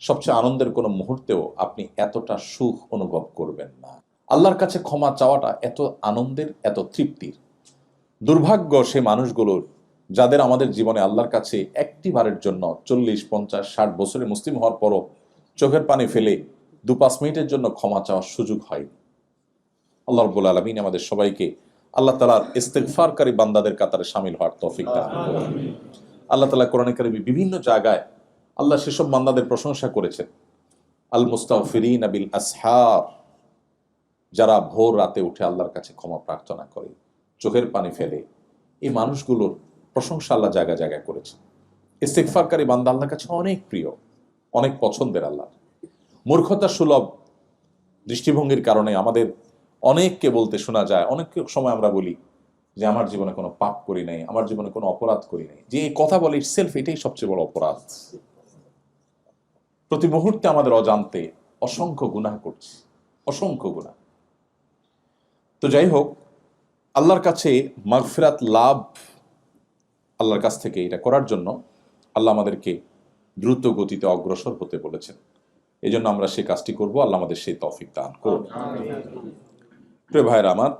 সবচেয়ে আনন্দের কোনো মুহূর্তেও আপনি এতটা সুখ অনুভব করবেন না। আল্লাহর কাছে ক্ষমা চাওয়াটা এত আনন্দের, এত তৃপ্তির। দুর্ভাগ্য সে মানুষগুলোর যাদের আমাদের জীবনে আল্লাহর কাছে একটি বারের জন্য 40, 50, 60 বছরে মুসলিম হওয়ার পরও চোখের পানি ফেলে 2-5 মিনিটের জন্য ক্ষমা চাওয়ার সুযোগ হয়নি। আল্লাহ রাব্বুল আলামিন আমাদের সবাইকে আল্লাহ তাআলার ইস্তেগফারকারী বান্দাদের কাতারে শামিল হওয়ার তৌফিক দান করুন। আল্লাহ তাআলা কোরআনে কারিমে বিভিন্ন জায়গায় আল্লাহ সেসব বান্দাদের প্রশংসা করেছেন, আল মুস্তাগফিরিনা বিল আসহার, যারা ভোর রাতে উঠে আল্লাহর কাছে ক্ষমা প্রার্থনা করে, চোখের পানি ফেলে, এই মানুষগুলোর প্রশংসা আল্লাহ জায়গায় জায়গায় করেছে। ইস্তেগফারকারী বান্দা আল্লাহর কাছে অনেক প্রিয়, অনেক পছন্দের। আল্লাহ মূর্খতা সুলভ দৃষ্টিভঙ্গির কারণে আমাদের অনেককে বলতে শোনা যায়, অনেক সময় আমরা বলি যে আমার জীবনে কোনো পাপ করি নাই, আমার জীবনে কোনো অপরাধ করি নাই। যে এই কথা বলে ইটসেলফ এটাই সবচেয়ে বড় অপরাধ। প্রতি মুহূর্তে আমাদের অজান্তে অসংখ্য গুনাহ করছি, অসংখ্য গুনাহ। তো যাই হোক, আল্লাহর কাছে মাগফিরাত লাভ, আল্লাহর কাছ থেকে এটা করার জন্য আল্লাহ আমাদেরকে দ্রুত গতিতে অগ্রসর হতে বলেছেন। এই জন্য আমরা সেই কাজটি করব। আল্লাহ আমাদের সেই তৌফিক দান করুন। প্রিয় ভাইরা আমার,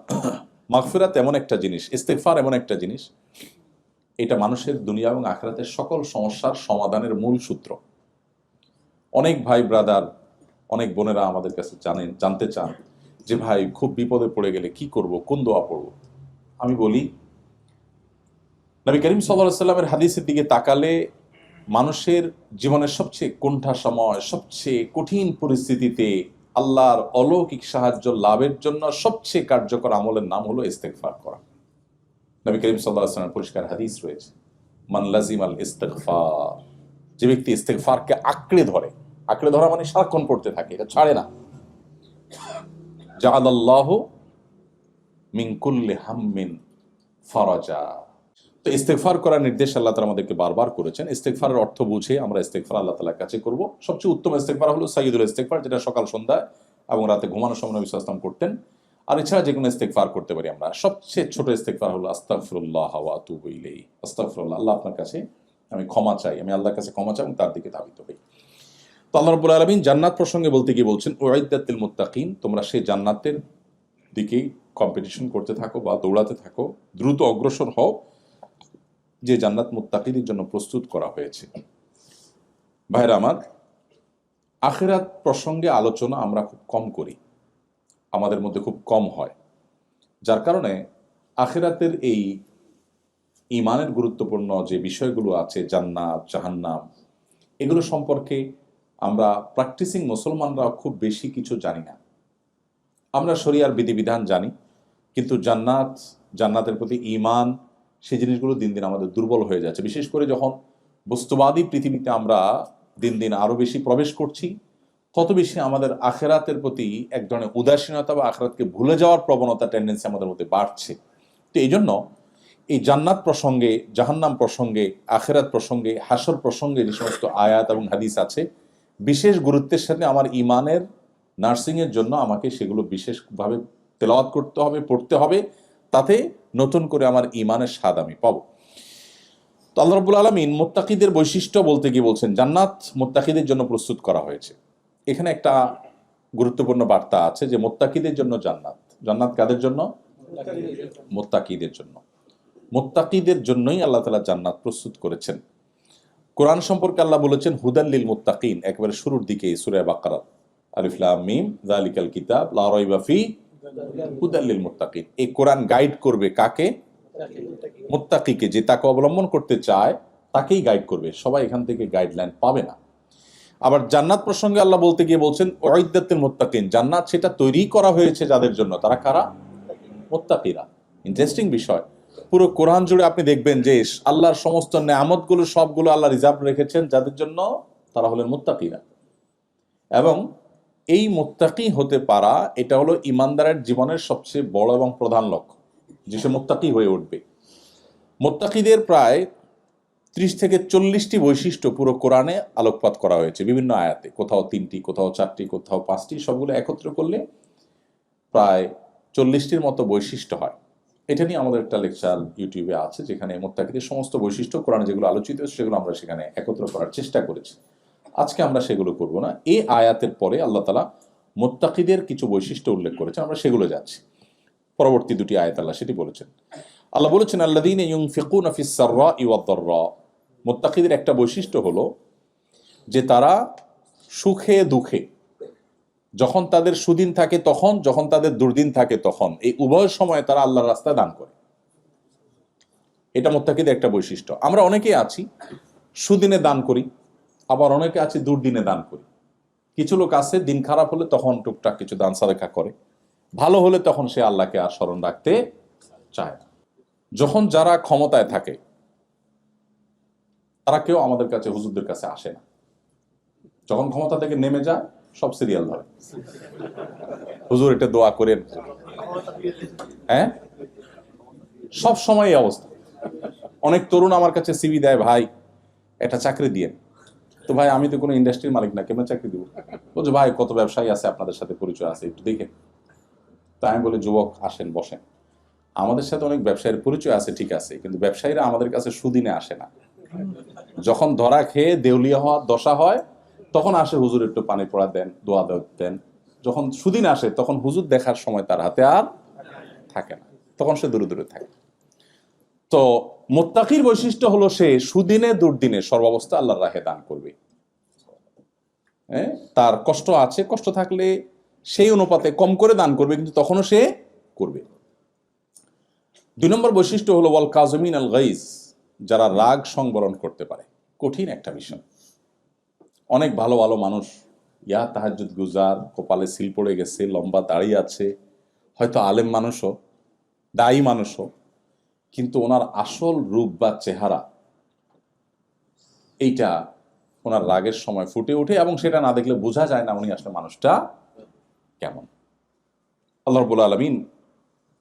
মাগফিরাত এমন একটা জিনিস, ইস্তেগফার এমন একটা জিনিস, এটা মানুষের দুনিয়া এবং আখিরাতের সকল সমস্যার সমাধানের মূল সূত্র। অনেক ভাই ব্রাদার, অনেক বোনেরা আমাদের কাছে জানতে চান যে ভাই খুব বিপদে পড়ে গেলে কি করব, কোন দোয়া পড়ব। আমি বলি, নবী করিম সাল্লাল্লাহু আলাইহি ওয়াসাল্লামের হাদিসের দিকে তাকালে মানুষের জীবনের সবচেয়ে কোণঠা সময়, সবচেয়ে কঠিন পরিস্থিতিতে আল্লাহর অলৌকিক সাহায্য লাভের জন্য সবচেয়ে কার্যকর আমলের নাম হলো ইস্তেগফার করা। নবী করিম সাল্লাল্লাহু আলাইহি ওয়াসাল্লামের পরিষ্কার হাদিস রয়েছে, মান লাজিমাল ইস্তেগফার, যে ব্যক্তি ইস্তেগফারকে আঁকড়ে ধরা মানে সারাক্ষণ পড়তে থাকে, এটা ছাড়ে না, জাআলাল্লাহু মিন কুল্লি হাম্মিন ফারাজা। তো ইস্তেগফার করার নির্দেশ আল্লাহ তাআলা আমাদেরকে বারবার করেছেন। ইস্তেগফারের অর্থ বুঝে আমরা ইস্তেগফার আল্লাহ তাআলার কাছে করব। সবচেয়ে উত্তম ইস্তেগফার হলো সাইয়্যিদুল ইস্তেগফার, যেটা সকাল সন্ধ্যায় এবং রাতে ঘুমানোর সময় নবী সাল্লাল্লাহু আলাইহি ওয়াসাল্লাম করতেন। আর এছাড়া যে কোনো ইস্তেগফার করতে পারি আমরা। সবচেয়ে ছোট ইস্তেগফার হলো আস্তাগফিরুল্লাহ ওয়া আতুবু ইলাইহি। আস্তাগফিরুল্লাহ, আল্লাহ আপনার কাছে আমি ক্ষমা চাই, আমি আল্লাহর কাছে ক্ষমা চাই এবং তার দিকে ধাবিত হই। তো আল্লাহ রাব্বুল আলামিন জান্নাত প্রসঙ্গে বলতে গিয়ে বলছেন, উইদ্দাত লিল মুত্তাকিন, তোমরা সেই জান্নাতের দিকেই কম্পিটিশন করতে থাকো বা দৌড়াতে থাকো, দ্রুত অগ্রসর হও, যে জান্নাত মুত্তাকিদের জন্য প্রস্তুত করা হয়েছে। ভাইরা আমার, আখিরাত প্রসঙ্গে আলোচনা আমরা খুব কম করি, আমাদের মধ্যে খুব কম হয়, যার কারণে আখিরাতের এই ঈমানের গুরুত্বপূর্ণ যে বিষয়গুলো আছে, জান্নাত, জাহান্নাম, এগুলো সম্পর্কে আমরা প্র্যাকটিসিং মুসলমানরা খুব বেশি কিছু জানি না। আমরা শরিয়ার বিধিবিধান জানি, কিন্তু জান্নাতের প্রতি ঈমান, সেই জিনিসগুলো দিন দিন আমাদের দুর্বল হয়ে যাচ্ছে। বিশেষ করে যখন বস্তুবাদী পৃথিবীতে আমরা দিন দিন আরো বেশি প্রবেশ করছি, তত বেশি আমাদের আখিরাতের প্রতি এক ধরনের উদাসীনতা বা আখিরাতকে ভুলে যাওয়ার প্রবণতা, টেন্ডেন্সি আমাদের মধ্যে বাড়ছে। তো এই জন্য এই জান্নাত প্রসঙ্গে, জাহান্নাম প্রসঙ্গে, আখিরাত প্রসঙ্গে, হাসর প্রসঙ্গে যে সমস্ত আয়াত এবং হাদিস আছে, বিশেষ গুরুত্বের সাথে আমার ইমানের নার্সিংয়ের জন্য আমাকে সেগুলো বিশেষভাবে তেলাওয়াত করতে হবে, পড়তে হবে, তাতে নতুন করে আমার ইমানের স্বাদ আমি পাবো। তো আল্লাহ রাব্বুল আলামিন মুত্তাকিদের বৈশিষ্ট্য বলতে গিয়ে বলছেন জান্নাত মুত্তাকিদের জন্য প্রস্তুত করা হয়েছে। এখানে একটা গুরুত্বপূর্ণ বার্তা আছে যে মুত্তাকিদের জন্য জান্নাত। জান্নাত কাদের জন্য? মুত্তাকিদের জন্য। মুত্তাকিদের জন্যই আল্লাহ তাআলা জান্নাত প্রস্তুত করেছেন। কোরআন সম্পর্কে আল্লাহ বলেছেন হুদাল লিল মুত্তাকিন, একেবারে শুরুর দিকে সূরা বাকারা, আলিফ লাম মিম যালিকাল কিতাব লা রাইবা ফি হুদাল লিল মুত্তাকিন। এই কোরআন গাইড করবে কাকে? মুত্তাকিকে। যে তাকে অবলম্বন করতে চায় তাকেই গাইড করবে, সবাই এখান থেকে গাইডলাইন পাবে না। আবার জান্নাত প্রসঙ্গে আল্লাহ বলতে গিয়ে বলছেন উইদ্দাতুল মুত্তাকিন, জান্নাত সেটা তৈরি করা হয়েছে যাদের জন্য। তারা কারা? মুত্তাকিরা। ইন্টারেস্টিং বিষয়, পুরো কোরআন জুড়ে আপনি দেখবেন যে আল্লাহর সমস্ত নেয়ামতগুলো সবগুলো আল্লাহ রিজার্ভ রেখেছেন যাদের জন্য, তারা হলেন মুত্তাকিরা। এবং এই মুত্তাকি হতে পারা এটা হলো ইমানদারের জীবনের সবচেয়ে বড় এবং প্রধান লক্ষ্য, যে সে মুত্তাকি হয়ে উঠবে। মুত্তাকিদের প্রায় 30 থেকে 40টি বৈশিষ্ট্য পুরো কোরআনে আলোকপাত করা হয়েছে বিভিন্ন আয়াতে, কোথাও 3টি, কোথাও 4টি, কোথাও 5টি, সবগুলো একত্র করলে প্রায় 40টির মতো বৈশিষ্ট্য হয়। এটা নিয়ে আমাদের একটা লেকচার ইউটিউবে আছে, যেখানে মুত্তাকিদের সমস্ত বৈশিষ্ট্য কোরআনে যেগুলো আলোচিত হয়েছে সেগুলো আমরা সেখানে একত্র করার চেষ্টা করেছি। আজকে আমরা সেগুলো করব না। এই আয়াতের পরে আল্লাহ তাআলা মুত্তাকিদের কিছু বৈশিষ্ট্য উল্লেখ করেছেন, আমরা সেগুলো যাচ্ছি। পরবর্তী দুটি আয়াত আল্লাহ সেটি বলেছেন। আল্লাহ বলেছেন আল্লাযীনা ইউনফিকুনা ফিস সাররাই ওয়াদ দাররা। মুত্তাকিদের একটা বৈশিষ্ট্য হলো যে তারা সুখে দুঃখে, যখন তাদের সুদিন থাকে তখন, যখন তাদের দুর্দিন থাকে তখন, এই উভয় সময়ে তারা আল্লাহর রাস্তায় দান করে। এটা মুত্তাকিদের একটা বৈশিষ্ট্য। আমরা অনেকেই আছি সুদিনে দান করি, আবার অনেকে আছে দুর্দিনে দান করি। কিছু লোক আছে দিন খারাপ হলে তখন টুকটাক কিছু দান সাদেকা করে, ভালো হলে তখন সে আল্লাহকে আর স্মরণ রাখতে চায় না। যখন যারা ক্ষমতায় থাকে তারা কেউ আমাদের কাছে, হুজুরদের কাছে আসে না। যখন ক্ষমতা থেকে নেমে যায় সব সিরিয়াল ধরে, হুজুর এটা দোয়া করেন। হ্যাঁ, সব সময় এই অবস্থা। অনেক তরুণ আমার কাছে সিভি দেয়, ভাই একটা চাকরি দিয়ে। তো ভাই আমি তো কোনো ইন্ডাস্ট্রির মালিক না, কেমন চাকরি দিব? বলছে ভাই কত ব্যবসায়ী আছে আপনাদের সাথে পরিচয় আছে, একটু দেখেন। তা আমি বলি যুবক আসেন বসেন, আমাদের সাথে অনেক ব্যবসায়ীর পরিচয় আছে ঠিক আছে, কিন্তু ব্যবসায়ীরা আমাদের কাছে সুদিনে আসে না। যখন ধরা খেয়ে দেউলিয়া হওয়ার দশা হয় তখন আসে, হুজুর একটু পানি পড়া দেন, দোয়া দেন। যখন সুদিন আসে তখন হুজুর দেখার সময় তার হাতে আর থাকে না, তখন সে দূরে দূরে থাকে। তো মুত্তাকির বৈশিষ্ট্য হলো সে সুদিনে দুর্দিনে সর্বাবস্থা আল্লাহর রাহে দান করবে। তার কষ্ট আছে, কষ্ট থাকলে সেই অনুপাতে কম করে দান করবে, কিন্তু তখনও সে করবে। 2 নম্বর বৈশিষ্ট্য হলো ওয়াল কাযিমিন আল গাইজ, যারা রাগ সংবরণ করতে পারে। কঠিন একটা বিষয়। অনেক ভালো ভালো মানুষ, ইয়া তাহাজ্জুদ গুজার, কপালে সিল পড়ে গেছে, লম্বা দাড়ি আছে, হয়তো আলেম মানুষও, দায়ী মানুষও, কিন্তু ওনার আসল রূপ বা চেহারা এইটা ওনার রাগের সময় ফুটে ওঠে, এবং সেটা না দেখলে বোঝা যায় না উনি আসলে মানুষটা কেমন। আল্লাহ রাব্বুল আলামিন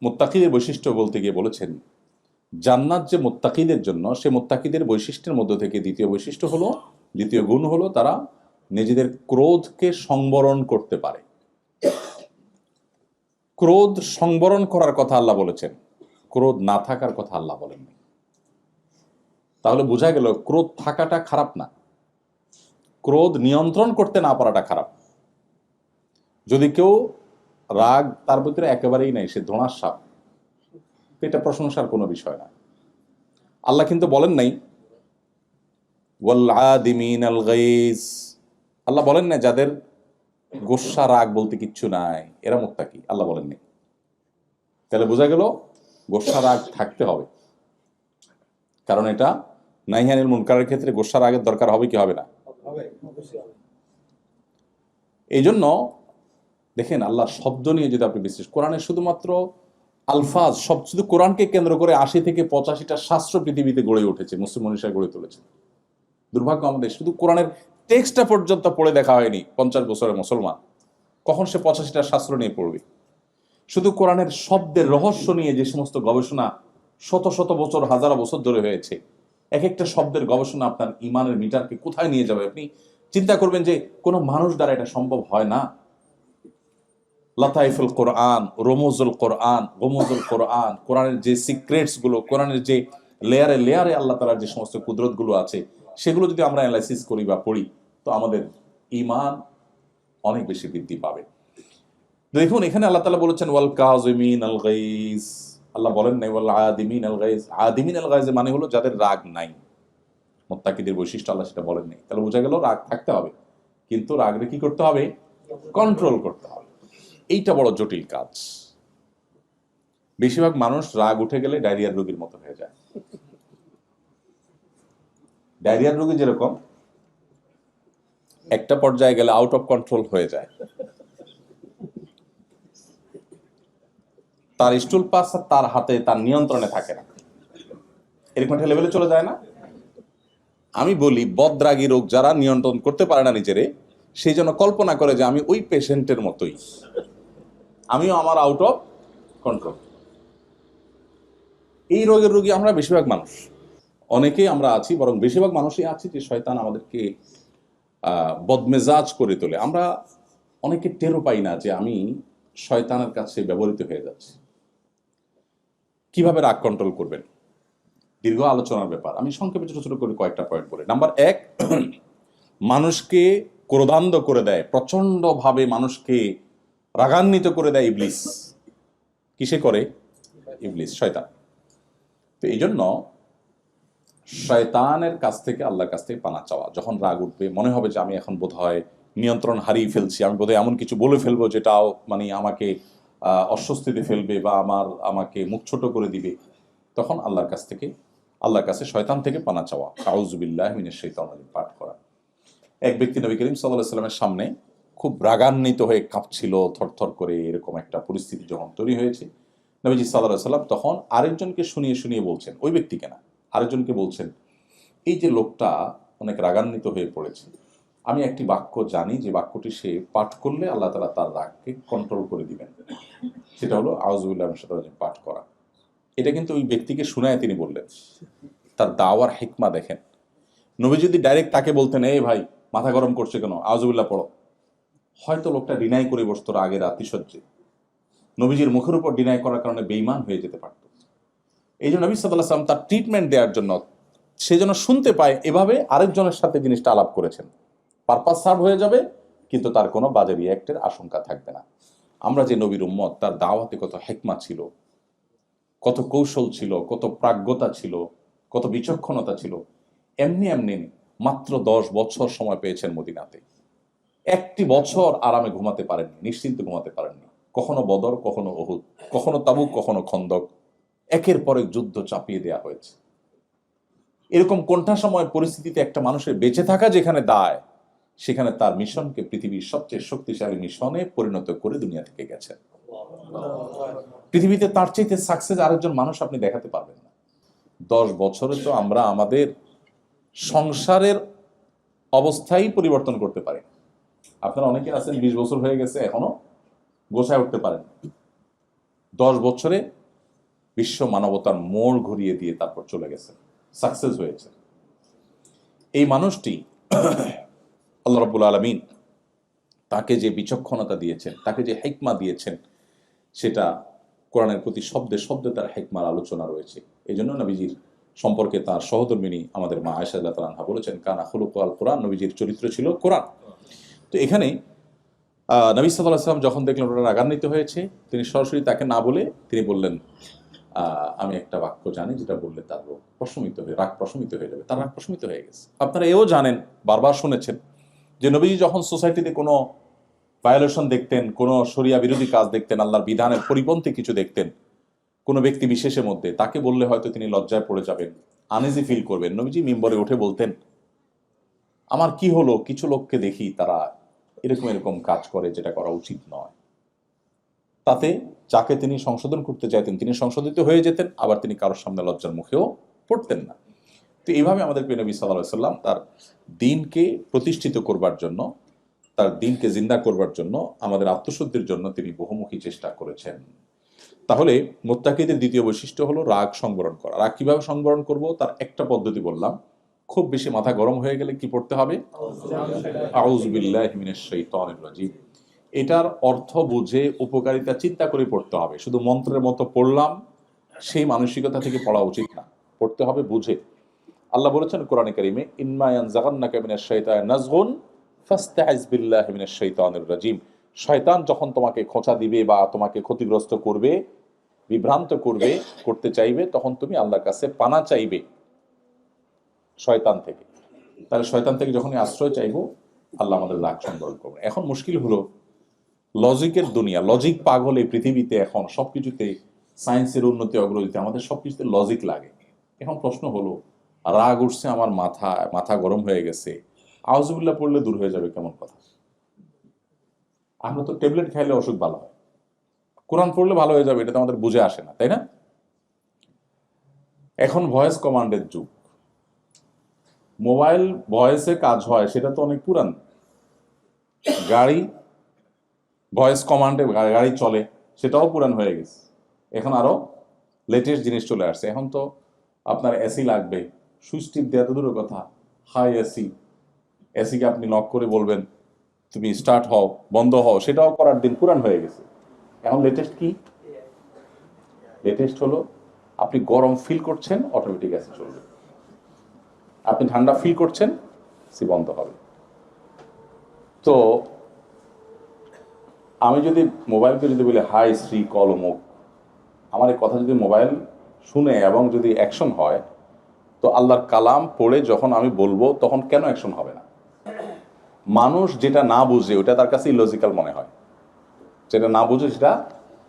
মুত্তাকিদের বৈশিষ্ট্য বলতে গিয়ে বলেছেন জান্নাত যে মুত্তাকিদের জন্য, সে মুত্তাকিদের বৈশিষ্ট্যের মধ্য থেকে দ্বিতীয় গুণ হলো তারা নিজেদের ক্রোধকে সংবরণ করতে পারে। ক্রোধ সংবরণ করার কথা আল্লাহ বলেছেন, ক্রোধ না থাকার কথা আল্লাহ বলেননি। তাহলে বোঝা গেল ক্রোধ থাকাটা খারাপ না, ক্রোধ নিয়ন্ত্রণ করতে না পারাটা খারাপ। যদি কেউ রাগ তার ভিতরে একেবারেই নাই, সে ধোঁয়ার সাপ, এটা প্রশংসার কোনো বিষয় না। আল্লাহ কিন্তু বলেন নাই ওয়াল আদিমিন আল গাইজ, আল্লাহ বলেন না যাদের গোসা রাগ বলতে কিচ্ছু নাই এরা মুত্তাকি, আল্লাহ বলেন নাই। তাহলে বোঝা গেল গোসা রাগ থাকতে হবে, কারণ এটা নাহিয়ানিল মুনকারের ক্ষেত্রে গোসা রাগের দরকার হবে কি হবে না? এই জন্য দেখেন আল্লাহ শব্দ নিয়ে যদি আপনি বিশেষ কোরআনে শুধুমাত্র আলফাজ, সব শুধু কোরআনকে কেন্দ্র করে 80 থেকে 85টা শাস্ত্র পৃথিবীতে গড়ে উঠেছে, মুসলিম মনীষা গড়ে তুলেছে। দুর্ভাগ্য আমাদের, শুধু কোরআনের টেক্সটটা পর্যন্ত পড়ে দেখা হয়নি 50 বছরের মুসলমান, কখন সে 85টা শাস্ত্র নিয়ে পড়বে? শুধু কোরআনের শব্দের রহস্য নিয়ে যে সমস্ত গবেষণা শত শত বছর, হাজার বছর ধরে হয়েছে, এক একটা শব্দের গবেষণা আপনার ইমানের মিটারকে কোথায় নিয়ে যাবে। আপনি চিন্তা করবেন যে কোনো মানুষ দ্বারা এটা সম্ভব হয় না। লাতাইফুল কোরআন, রমুজুল কোরআন, গমুজুল কোরআন, কোরআনের যে সিক্রেটস গুলো, কোরআনের যে লেয়ারে লেয়ারে আল্লাহ তাআলার যে সমস্ত কুদরত গুলো আছে, সেগুলো যদি আমরা অ্যানালাইসিস করি বা পড়ি, তো আমাদের ঈমান অনেক বেশি বৃদ্ধি পাবে। দেখুন এখানে আল্লাহ তাআলা বলেছেন ওয়াল কাযিমিন আল গাইজ, আল্লাহ বলেন নাই ওয়াল আদিমিন আল গাইজ। আদিমিন আল গাইজ মানে হলো যাদের রাগ নাই। মুত্তাকিদের বৈশিষ্ট্য আল্লাহ সেটা বলেন নাই। তাহলে বোঝা গেল রাগ থাকতে হবে, কিন্তু রাগরে কি করতে হবে? কন্ট্রোল করতে হবে। এইটা বড় জটিল কাজ। বেশিরভাগ মানুষ রাগ উঠে গেলে ডায়রিয়ার রোগীর মতো হয়ে যায়। ডায়রিয়ার রোগী যেরকম একটা পর্যায়ে গেলে আউট অফ কন্ট্রোল হয়ে যায়, তার স্টুল পাস তার হাতে, তার নিয়ন্ত্রণে থাকে না, এরকম একটা লেভেলে চলে যায় না? আমি বলি বদরাগী রোগ যারা নিয়ন্ত্রণ করতে পারে না নিজেরে, সেই জন্য কল্পনা করে যে আমি ওই পেশেন্টের মতোই, আমিও আমার আউট অফ কন্ট্রোল। এই রোগের রোগী আমরা বেশিরভাগ মানুষ, অনেকেই আমরা আছি, বরং বেশিরভাগ মানুষই আছি যে শয়তান আমাদেরকে বদমেজাজ করে তোলে। আমরা অনেকে টেরও পাই না যে আমি শয়তানের কাছে ব্যবহৃত হয়ে যাচ্ছি। কিভাবে রাগ কন্ট্রোল করবেন? দীর্ঘ আলোচনার ব্যাপার, আমি সংক্ষেপে ছোট ছোট করে কয়েকটা পয়েন্ট বলি। নাম্বার 1, মানুষকে ক্রোধান্ধ করে দেয়, প্রচন্ড ভাবে মানুষকে রাগান্বিত করে দেয় ইবলিস। কিসে করে? ইবলিস, শয়তান। তো এই জন্য শয়তানের কাছ থেকে আল্লাহর কাছ থেকে পানা চাওয়া। যখন রাগ উঠবে, মনে হবে যে আমি এখন বোধহয় নিয়ন্ত্রণ হারিয়ে ফেলছি, আমি বোধহয় এমন কিছু বলে ফেলবো যেটাও মানে আমাকে অস্বস্তিতে ফেলবে বা আমাকে মুখ ছোট করে দিবে, তখন আল্লাহর কাছে শয়তান থেকে পানা চাওয়া, আউযু বিল্লাহি মিনাশ শাইতানির রাজিম পাঠ করা। এক ব্যক্তি নবী করিম সাল্লাল্লাহু আলাইহি সাল্লামের সামনে খুব রাগান্বিত হয়ে কাঁপছিল, থরথর করে, এরকম একটা পরিস্থিতি যখন তৈরি হয়েছে, নবীজি সাল্লাল্লাহু আলাইহি সাল্লাম তখন আরেকজনকে শুনিয়ে শুনিয়ে বলছেন, ওই ব্যক্তিকে না, আরেকজনকে বলছেন, এই যে লোকটা অনেক রাগান্বিত হয়ে পড়েছে, আমি একটি বাক্য জানি যে বাক্যটি সে পাঠ করলে আল্লাহ তাআলা তার রাগকে কন্ট্রোল করে দিবেন, সেটা হলো আউযু বিল্লাহি মিনাশ শাইতানির রাজিম পাঠ করা। এটা কিন্তু ওই ব্যক্তিকে শুনায় তিনি বললেন। তার দাওয়ার হিকমা দেখেন। নবী যদি ডাইরেক্ট তাকে বলতেন, এই ভাই মাথা গরম করছে কেন, আউযু বিল্লাহ পড়ো, হয়তো লোকটা ডিনাই করে বসতো রাগের আতিশয্যে, নবীজির মুখের উপর ডিনাই করার কারণে বেঈমান হয়ে যেতে পারত। এই জন্য নবী সাল্লাল্লাহু আলাইহি ওয়াসাল্লাম তার ট্রিটমেন্ট দেওয়ার জন্য, সে যেন শুনতে পায়, এভাবে আরেকজনের সাথে জিনিসটা আলাপ করেছেন। পারপাস সার্ভ হয়ে যাবে, কিন্তু তার কোনো বাজে রিঅ্যাক্টের আশঙ্কা থাকবে না। আমরা যে নবীর উম্মত, তার দাওয়াতে কত হিকমা ছিল, কত কৌশল ছিল, কত প্রাজ্ঞতা ছিল, কত বিচক্ষণতা ছিল। এমনি এমনি মাত্র 10 বছর সময় পেয়েছেন মদিনাতে, একটি বছর আরামে ঘুমাতে পারেননি, নিশ্চিন্তে ঘুমাতে পারেননি। কখনো বদর, কখনো উহুদ, কখনো তাবুক, কখনো খন্দক, একের পর এক যুদ্ধ চাপিয়ে দেওয়া হয়েছে। এরকম কোণঠাসময় পরিস্থিতিতে একটা মানুষের বেঁচে থাকা যেখানে দায়, সেখানে তার মিশনকে পৃথিবীর সবচেয়ে শক্তিশালী মিশনে পরিণত করে দুনিয়া থেকে গেছে। পৃথিবীতে তার চাইতে সাকসেস আরেকজন মানুষ আপনি দেখাতে পারবেন না। 10 বছরে তো আমরা আমাদের সংসারের অবস্থাই পরিবর্তন করতে পারি। আপনারা অনেকে আছেন 20 বছর হয়ে গেছে, এখনো গোছায় উঠতে পারেন। 10 বছরে বিশ্ব মানবতার মোড় ঘুরিয়ে দিয়ে তারপর চলে গেছে, সাকসেস হয়েছে। এই মানুষটি আল্লাহ রাব্বুল আলামিন তাকে যে বিচক্ষণতা দিয়েছেন, তাকে যে হিকমা দিয়েছেন, সেটা কোরআনের প্রতি শব্দে শব্দে তার হিকমার আলোচনা রয়েছে। এই জন্য নবীজির সম্পর্কে তার সহধর্মিনী আমাদের মা আয়েশা রাদিয়াল্লাহু তাআলা আনহা বলেছেন, কানা খুলুকুল কোরআন, নবীজির চরিত্র ছিল কোরআন। তো এখানে নবী সাল্লাল্লাহু আলাইহি ওয়াসাল্লাম যখন দেখলেন ওরা রাগান্বিত হয়েছে, তিনি সরাসরি তাকে না বলে তিনি বললেন, আমি একটা বাক্য জানি যেটা বললে তার রাগ প্রশমিত হয়ে যাবে। তার রাগ প্রশমিত হয়ে গেছে। আপনারা এও জানেন, বারবার শুনেছেন যে নবীজি যখন সোসাইটিতে কোনো ভায়োলেশন দেখতেন, কোনো শরিয়া বিরোধী কাজ দেখতেন, আল্লাহর বিধানের পরিপন্থী কিছু দেখতেন কোনো ব্যক্তি বিশেষের মধ্যে, তাকে বললে হয়তো তিনি লজ্জায় পড়ে যাবেন, আনইজি ফিল করবেন, নবীজি মিম্বরে উঠে বলতেন, আমার কি হলো, কিছু লোককে দেখি তারা এরকম এরকম কাজ করে যেটা করা উচিত নয়। তাতে যাকে তিনি সংশোধন করতে চাইতেন তিনি সংশোধিত হয়ে যেতেন, আবার তিনি কারোর সামনে লজ্জার মুখেও পড়তেন না। তো এইভাবে আমাদের প্রিয় নবী সাল্লাল্লাহু আলাইহি ওয়াসাল্লাম তার দ্বীনকে প্রতিষ্ঠিত করবার জন্য, তার দ্বীনকে জিন্দা করবার জন্য, আমাদের আত্মশুদ্ধির জন্য তিনি বহুমুখী চেষ্টা করেছেন। তাহলে মুত্তাকিদের দ্বিতীয় বৈশিষ্ট্য হলো রাগ সংবরণ করা। রাগ কিভাবে সংবরণ করব, তার একটা পদ্ধতি বললাম, খুব বেশি মাথা গরম হয়ে গেলে কি পড়তে হবে? আউযু বিল্লাহি মিনাশ শাইতানির রাজিম। এটার অর্থ বুঝে উপকারিতা চিন্তা করে পড়তে হবে। শুধু মন্ত্রের মতো পড়লাম সেই মানসিকতা থেকে পড়া উচিত না, পড়তে হবে বুঝে। আল্লাহ বলেছেন কোরআনে কারিমে, ইম্মা ইয়ানজাগান্নাকা মিনাশ শাইতানি নাজগুন ফাস্তাইজ বিল্লাহি মিনাশ শাইতানির রাজিম। শয়তান যখন তোমাকে খোঁচা দিবে বা তোমাকে ক্ষতিগ্রস্ত করবে, বিভ্রান্ত করবে, করতে চাইবে, তখন তুমি আল্লাহর কাছে পানা চাইবে শয়তান থেকে। তাহলে শয়তান থেকে যখনই আশ্রয় চাইবো, আল্লাহ আমাদের রাগ সংবরণ করবে। এখন মুশকিল হলো লজিকের দুনিয়া, লজিক পাগল এই পৃথিবীতে। এখন সবকিছুতে সায়েন্সের উন্নতি অগ্রগতি, আমাদের সবকিছুতে লজিক লাগে। এখন প্রশ্ন হলো, রাগ উঠছে আমার, মাথা গরম হয়ে গেছে, আউযুবিল্লাহ পড়লে দূর হয়ে যাবে, কেমন কথা? আমরা তো ট্যাবলেট খাইলে অসুখ ভালো হয়, কোরআন পড়লে ভালো হয়ে যাবে, এটা তো আমাদের বুঝে আসে না, তাই না? এখন ভয়েস কমান্ডের যুগ, মোবাইল ভয়েসে কাজ হয়, সেটা তো অনেক পুরান। গাড়ি ভয়েস কমান্ডে গাড়ি চলে, সেটাও পুরান হয়ে গেছে। এখন আরো লেটেস্ট জিনিস চলে আসছে। এখন তো আপনার এসি লাগবে, সুইচ টিপ দেওয়া তো দূরের কথা, হাই এসি, এসিকে আপনি লক করে বলবেন তুমি স্টার্ট হও, বন্ধ হও, সেটাও করার দিন পুরান হয়ে গেছে। এখন লেটেস্ট কি? লেটেস্ট হলো আপনি গরম ফিল করছেন, অটোমেটিক এসি চলবে। আপনি ঠান্ডা ফিল করছেন, এসি বন্ধ হবে। তো আমি যদি মোবাইলকে যদি বলি হাই শ্রী কল অমুক, আমার এই কথা যদি মোবাইল শুনে এবং যদি অ্যাকশন হয়, তো আল্লাহর কালাম পড়ে যখন আমি বলবো তখন কেন অ্যাকশন হবে না? মানুষ যেটা না বুঝে ওটা তার কাছে ইলজিক্যাল মনে হয়, যেটা না বুঝে সেটা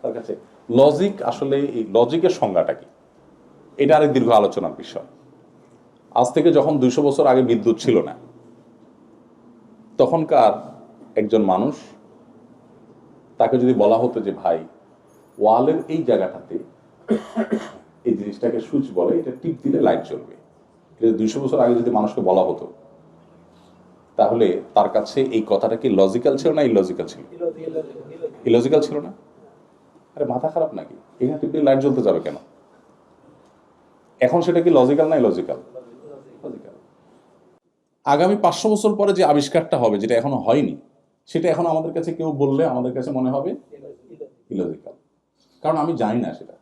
তার কাছে লজিক। আসলে এই লজিকের সংজ্ঞাটা কি, এটা আরেক দীর্ঘ আলোচনার বিষয়। আজ থেকে যখন 200 বছর আগে বিদ্যুৎ ছিল না, তখনকার একজন মানুষ, তাকে যদি বলা হতো যে ভাই ওয়ালের এই জায়গাটাতে এই জিনিসটাকে সুইচ বলে, এটা টিপ দিলে লাইট জ্বলবে, এটা 200 বছর আগে যদি মানুষকে বলা হতো, তাহলে তার কাছে এই কথাটা কি লজিক্যাল ছিল না ইলজিক্যাল ছিল? ইলজিক্যাল ছিল না। আরে মাথা খারাপ নাকি, এখানে টিপ দিলে লাইট জ্বলতে যাবে কেন? এখন সেটা কি লজিক্যাল না ইলজিক্যাল? লজিক্যাল। আগামী 500 বছর পরে যে আবিষ্কারটা হবে, যেটা এখনো হয়নি, সেটা এখন আমাদের কাছে কেউ বললে আমাদের কাছে মনে হবে ইলজিক্যাল, কারণ আমি জানি না সেটা।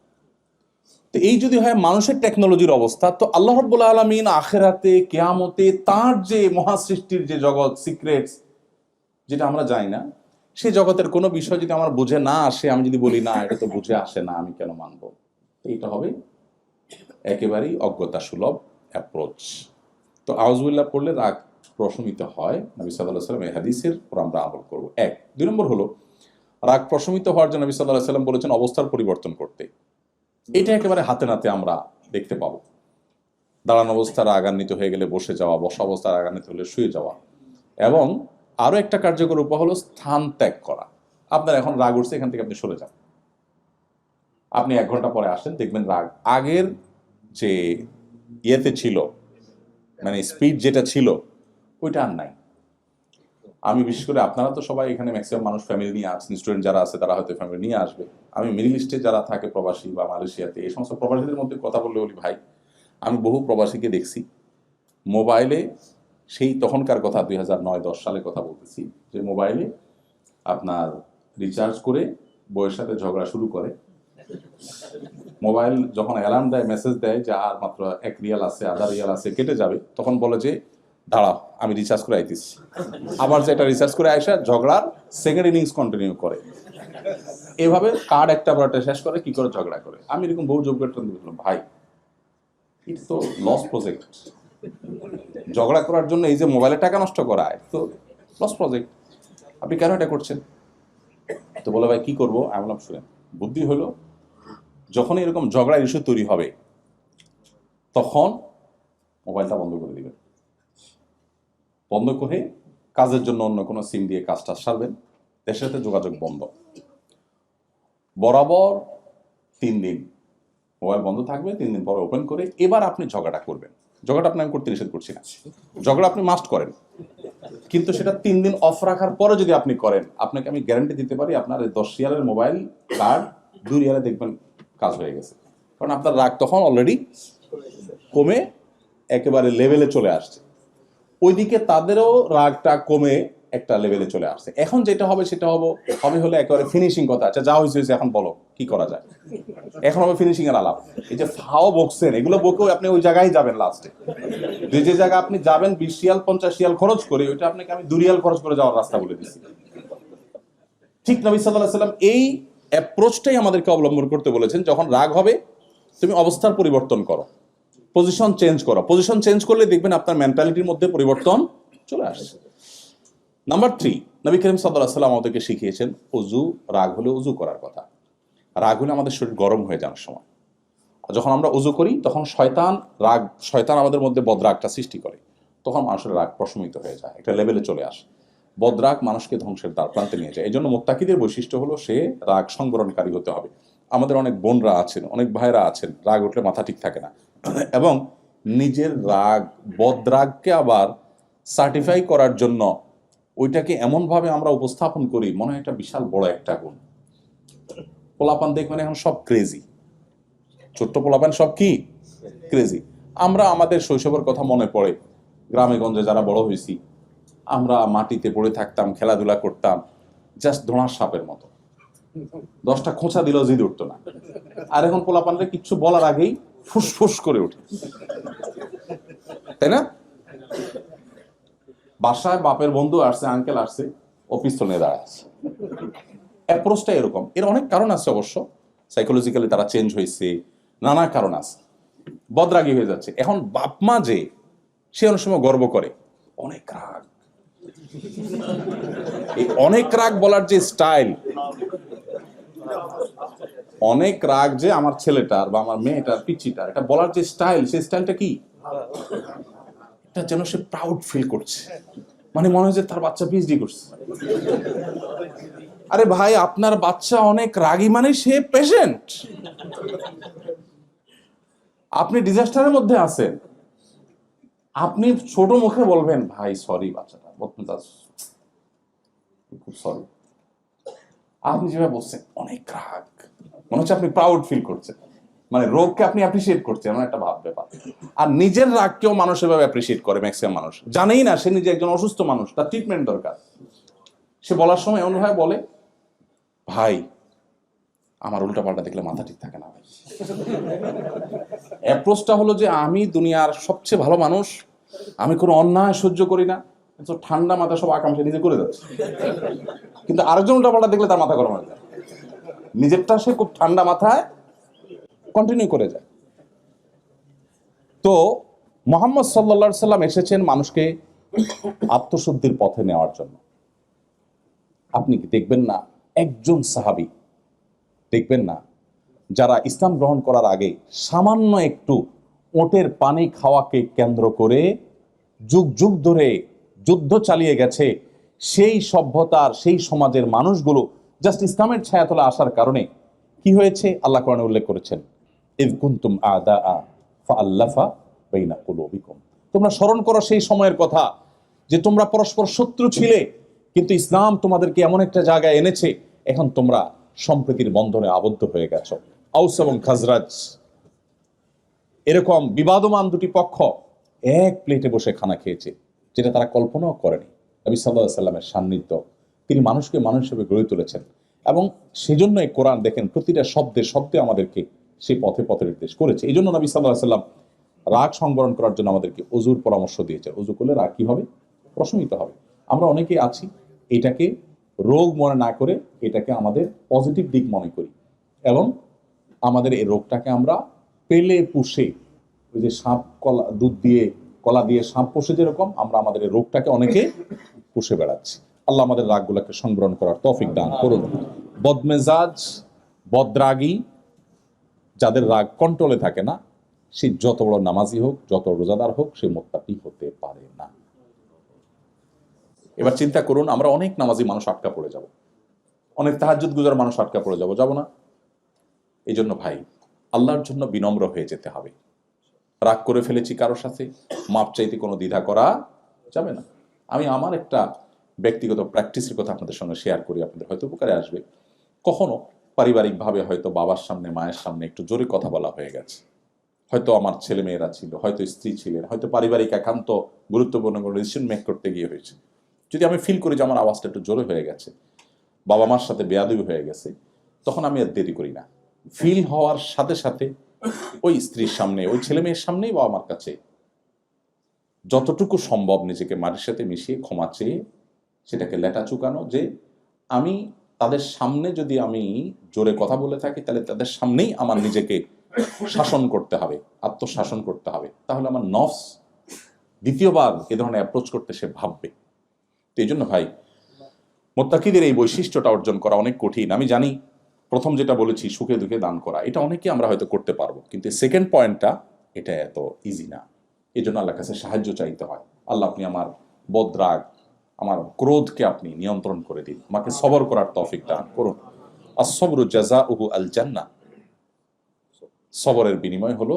তো এই যদি হয় মানুষের টেকনোলজির অবস্থা, তো আল্লাহ রাব্বুল আলামিন আখিরাতে, কিয়ামতে তার যে মহাসৃষ্টির যে জগৎ, সিক্রেটস, যেটা আমরা জানি না, সেই জগতের কোনো বিষয় যদি আমার বুঝে না আসে, আমি যদি বলি না এটা তো বুঝে আসে না, আমি কেন মানবো? এইটা হবে একেবারেই অজ্ঞতা সুলভ অ্যাপ্রোচ। তো আউযুবিল্লাহ পড়লে রাগ প্রশমিত হয়, নবী সাল্লাল্লাহু আলাইহি ওয়াসাল্লাম এই হাদিসের উপর আমরা আমল করব। 1। 2 নম্বর হলো, রাগ প্রশমিত হওয়ার জন্য নবী সাল্লাল্লাহু আলাইহি ওয়াসাল্লাম বলেছেন অবস্থার পরিবর্তন করতে। এটা একেবারে হাতে নাতে আমরা দেখতে পাবো। দাঁড়ানো অবস্থার রাগান্বিত হয়ে গেলে বসে যাওয়া, বসা অবস্থার রাগান্বিত হলে শুয়ে যাওয়া, এবং আরো একটা কার্যকর উপায় হলো স্থান ত্যাগ করা। আপনার এখন রাগ উঠছে, এখান থেকে আপনি সরে যান, আপনি 1 ঘন্টা পরে আসেন, দেখবেন রাগ আগের যে ইয়েতে ছিল, মানে স্পিড যেটা ছিল ওইটা আর নাই। আমি বিশেষ করে, আপনারা তো সবাই এখানে ম্যাক্সিমাম মানুষ ফ্যামিলি নিয়ে আসছেন, স্টুডেন্ট যারা আছে তারা হয়তো ফ্যামিলি নিয়ে আসবে। আমি মিডল ইস্টে যারা থাকে প্রবাসী বা মালয়েশিয়াতে, এই সমস্ত প্রবাসীদের মধ্যে কথা বললে বলি ভাই, আমি বহু প্রবাসীকে দেখছি মোবাইলে, সেই তখনকার কথা 2009-10 সালে কথা বলতেছি, যে মোবাইলে আপনার রিচার্জ করে বউয়ের সাথে ঝগড়া শুরু করে। মোবাইল যখন অ্যালার্ম দেয়, মেসেজ দেয় যে আর মাত্র 1 রিয়াল আছে, আধা রিয়াল আছে, কেটে যাবে, তখন বলে যে দাঁড়াও আমি রিচার্জ করে আইতেছি। আবার যে এটা রিচার্জ করে আইসা ঝগড়ার সেকেন্ড ইনিংস কন্টিনিউ করে। এভাবে কার্ড একটা পরটা শেষ করে, কি করে ঝগড়া করে। আমি এরকম বহু যোগ্য দেখলাম, ভাই ইটস তো লস প্রজেক্ট। ঝগড়া করার জন্য এই যে মোবাইলে টাকা নষ্ট করা, তো লস প্রজেক্ট, আপনি কেন এটা করছেন? তো বলে ভাই কি করবো? আমি বললাম শুনেন, বুদ্ধি হলো যখন এরকম ঝগড়ার ইস্যু তৈরি হবে, তখন মোবাইলটা বন্ধ করে দিবেন। বন্ধ করে কাজের জন্য অন্য কোনো সিম দিয়ে কাজটা সারবেন, দেশের সাথে যোগাযোগ বন্ধ। বরাবর 3 দিন মোবাইল বন্ধ থাকবে, 3 দিন পরে ওপেন করে এবার আপনি ঝগড়াটা করবেন। ঝগড়া আপনি আমি করতে নিষেধ করছি না, ঝগড়া আপনি মাস্ট করেন, কিন্তু সেটা 3 দিন অফ রাখার পরে যদি আপনি করেন, আপনাকে আমি গ্যারান্টি দিতে পারি আপনার 10 রিয়ালের মোবাইল কার্ড 2 রিয়ালে দেখবেন কাজ হয়ে গেছে। কারণ আপনার রাগ তখন অলরেডি কমে একেবারে লেভেলে চলে আসছে, ওইদিকে তাদেরও রাগটা কমে একটা লেভেলে চলে আসছে। এখন যেটা হবে সেটা হলে একেবারে ফিনিশিং কথা, আচ্ছা যা হয়েছে এখন বলো কি করা যায়, এখন হবে ফিনিশিং এর আলাপ। এই যে ফাও বকছেন, এগুলো বকেও আপনি ওই জায়গায় যাবেন লাস্টে। যে জায়গায় আপনি যাবেন 20 রিয়াল 50 রিয়াল খরচ করে, ওইটা আপনাকে আমি 2 রিয়াল খরচ করে যাওয়ার রাস্তা বলে দিচ্ছি। ঠিক নবী সাল্লাল্লাহু আলাইহি ওয়াসাল্লাম এই অ্যাপ্রোচটাই আমাদেরকে অবলম্বন করতে বলেছেন। যখন রাগ হবে তুমি অবস্থার পরিবর্তন করো, পজিশন চেঞ্জ করো। পজিশন চেঞ্জ করলে দেখবেন আপনার মেন্টালিটির মধ্যে পরিবর্তন চলে আসছে। নাম্বার 3, নবী করিম সাল্লাল্লাহু আলাইহি ওয়াসাল্লাম আমাদেরকে শিখিয়েছেন অজু, রাগ হলে অজু করার কথা। রাগ হলে আমাদের শরীর গরম হয়ে যাওয়ার সময় যখন আমরা অজু করি তখন শয়তান আমাদের মধ্যে বদরাগটা সৃষ্টি করে, তখন মানুষের রাগ প্রশমিত হয়ে যায়, একটা লেভেলে চলে আসে। বদরাগ মানুষকে ধ্বংসের দ্বার প্রান্তে নিয়ে যায়। এই জন্য মুত্তাকিদের বৈশিষ্ট্য হলো সে রাগ সংবরণকারী হতে হবে। আমাদের অনেক বোনরা আছেন, অনেক ভাইরা আছেন, রাগ উঠলে মাথা ঠিক থাকে না, এবং নিজের বদরাগকে আবার সার্টিফাই করার জন্য ওইটাকে এমনভাবে আমরা উপস্থাপন করি মনে হয় এটা বিশাল বড় একটা গুণ। পোলাপান দেখবেন এখন সব ক্রেজি, ছোট্ট পোলাপান সব কি ক্রেজি। আমরা আমাদের শৈশবের কথা মনে পড়ে, গ্রামে গঞ্জে যারা বড় হয়েছি আমরা মাটিতে পড়ে থাকতাম, খেলাধুলা করতাম জাস্ট ধোঁড়ার সাপের মতো, 10টা খোঁচা দিলেও জিদ উঠতো না। আর এখন পোলাপানরে কিচ্ছু বলার আগেই ফুসফুস করে ওঠে, তাই না? বাসায় বাপের বন্ধু আসছে, আঙ্কেল আসছে, ও পিস্তল নিয়ে দাঁড়ায় আছে। অ্যাপ্রোচটা এরকম। এর অনেক কারণ আছে অবশ্য, সাইকোলজিক্যালি তারা চেঞ্জ হয়েছে, নানা কারণ আছে, বদরাগী হয়ে যাচ্ছে। এখন বাপ মা যে সে অনেক সময় গর্ব করে অনেক রাগ, এই অনেক রাগ বলার যে স্টাইল, অনেক রাগ যে আমার ছেলেটার বা আমার মেয়েটার পিচিটার, এটা বলার যে স্টাইল, সেই স্টাইলটা কি এটা যেন সে প্রাউড ফিল করছে, মানে মনে হয় যে তার বাচ্চা পিএইচডি করছে। আরে ভাই, আপনার বাচ্চা অনেক রাগী মানে সে পেশেন্ট, আপনি ডিজাস্টারের মধ্যে আছেন, আপনি ছোট মুখে বলবেন ভাই সরি বাচ্চাটা খুব সরি, আপনি যেভাবে বলছেন অনেক রাগ, মনে হচ্ছে আপনি প্রাউড ফিল করছেন, মানে রোগকে আপনি অ্যাপ্রিসিয়েট করছেন, এমন একটা ব্যাপার। আর নিজের রাগকেও মানুষ এভাবে অ্যাপ্রিসিয়েট করে, ম্যাক্সিমাম মানুষ জানেই না সে নিজে একজন অসুস্থ মানুষ, তার ট্রিটমেন্ট দরকার। সে বলার সময় এমন ভাবে বলে ভাই আমার উল্টাপাল্টা দেখলে মাথা ঠিক থাকে না ভাই। অ্যাপ্রোচটা হলো যে আমি দুনিয়ার সবচেয়ে ভালো মানুষ, আমি কোনো অন্যায় সহ্য করি না, তো ঠান্ডা মাথা সব আকাঙ্ক্ষা নিজে করে যাচ্ছে, কিন্তু আরেকজন উল্টাপাল্টা দেখলে তার মাথা গরম হয়ে যায়, নিজেরটা সে খুব ঠান্ডা মাথায় কন্টিনিউ করে যায়। তো মুহাম্মদ সাল্লাল্লাহু আলাইহি সাল্লাম এসেছেন মানুষকে আত্মশুদ্ধির পথে নেওয়ার জন্য। আপনি কি দেখবেন না একজন সাহাবী দেখবেন না যারা ইসলাম গ্রহণ করার আগে সামান্য একটু ওটের পানি খাওয়াকে কেন্দ্র করে যুগ যুগ ধরে যুদ্ধ চালিয়ে গেছে, সেই সভ্যতার সেই সমাজের মানুষগুলো জাস্ট ইসলামের ছায়াতলে আসার কারণে কি হয়েছে আল্লাহ কোরআনে উল্লেখ করেছেন, ইয কুনতুম আ'দাআ ফাআল্লাফা বাইনা কুলুবিকুম। তোমরা স্মরণ করো সেই সময়ের কথা যে তোমরা পরস্পর শত্রু ছিলে, কিন্তু ইসলাম তোমাদেরকে এমন একটা জায়গায় এনেছে এখন তোমরা সম্প্রীতির বন্ধনে আবদ্ধ হয়ে গেছো। আউস এবং খাজরাজ এরকম বিবাদমান দুটি পক্ষ এক প্লেটে বসে খানা খেয়েছে, যেটা তারা কল্পনাও করেনি। নবী সাল্লাল্লাহু আলাইহি সাল্লামের সান্নিধ্য, তিনি মানুষকে মানুষ হিসেবে গড়ে তুলেছেন, এবং সেজন্যই কোরআন দেখেন প্রতিটা শব্দে শব্দে আমাদেরকে সেই পথে পথে নির্দেশ করেছে। এই জন্য নবী সাল্লাল্লাহু আলাইহি সাল্লাম রাগ সংবরণ করার জন্য আমাদেরকে অজুর পরামর্শ দিয়েছে। অজু করলে রাগ কি হবে? প্রশমিত হবে। আমরা অনেকেই আছি এটাকে রোগ মনে না করে এটাকে আমাদের পজিটিভ দিক মনে করি, এবং আমাদের এই রোগটাকে আমরা পেলে পুষে, ওই যে সাপ কলা দুধ দিয়ে কলা দিয়ে সাপ পোষে যেরকম, আমরা আমাদের এই রোগটাকে অনেকে পুষে বেড়াচ্ছি। আল্লাহ আমাদের রাগগুলোকে সংবরণ করার তৌফিক দান করুন। বদমেজাজ, বদরাগী, যাদের রাগ কন্ট্রোলে থাকে না, সে যত বড় নামাজি হোক, যত রোজাদার হোক, সে মুত্তাকি হতে পারে না। এবার চিন্তা করুন, আমরা অনেক নামাজি মানুষ আটকা পড়ে যাব, অনেক তাহাজ্জুদ গুজার মানুষ আটকা পড়ে যাব না? এই জন্য ভাই আল্লাহর জন্য বিনম্র হয়ে যেতে হবে। রাগ করে ফেলেছি কারোর সাথে, মাপ চাইতে কোনো দ্বিধা করা যাবে না। আমি আমার একটা ব্যক্তিগত প্র্যাকটিসের কথা আপনাদের সঙ্গে শেয়ার করি, আপনাদের হয়তো উপকারে আসবে। কখনো পারিবারিকভাবে হয়তো বাবার সামনে মায়ের সামনে একটু জোরে কথা বলা হয়ে গেছে, হয়তো আমার ছেলে মেয়েরা ছিল, হয়তো স্ত্রী ছিলেন, হয়তো পারিবারিক একান্ত গুরুত্বপূর্ণ কোনো ডিসিশন মেক করতে গিয়ে হয়েছে। যদি আমি ফিল করি যে আমার আওয়াজটা একটু জোরে হয়ে গেছে, বাবা মার সাথে বেয়াদবি হয়ে গেছে, তখন আমি আর দেরি করি না। ফিল হওয়ার সাথে সাথে ওই স্ত্রীর সামনে, ওই ছেলে মেয়ের সামনেই বাবা মার কাছে যতটুকু সম্ভব নিজেকে মাটির সাথে মিশিয়ে ক্ষমা চেয়ে সেটাকে লেটা চুকানো, যে আমি তাদের সামনে যদি আমি জোরে কথা বলে থাকি তাহলে তাদের সামনেই আমার নিজেকে শাসন করতে হবে, আত্মশাসন করতে হবে, তাহলে আমার নফস দ্বিতীয়বার এ ধরনের অ্যাপ্রোচ করতে সে ভাববে। তো এই জন্য ভাই, মুত্তাকিদের এই বৈশিষ্ট্যটা অর্জন করা অনেক কঠিন। আমি জানি প্রথম যেটা বলেছি সুখে দুঃখে দান করা, এটা অনেকে আমরা হয়তো করতে পারবো, কিন্তু সেকেন্ড পয়েন্টটা এটা এত ইজি না। এই জন্য আল্লাহর কাছে সাহায্য চাইতে হয়। আল্লাহ, আপনি আমার বদরাগ, আমার ক্রোধকে আপনি নিয়ন্ত্রণ করে দিন, আমাকে সবর করার তৌফিক দান করুন। আস-সবরু জাযাউহু আল জান্নাহ, সবরের বিনিময় হলো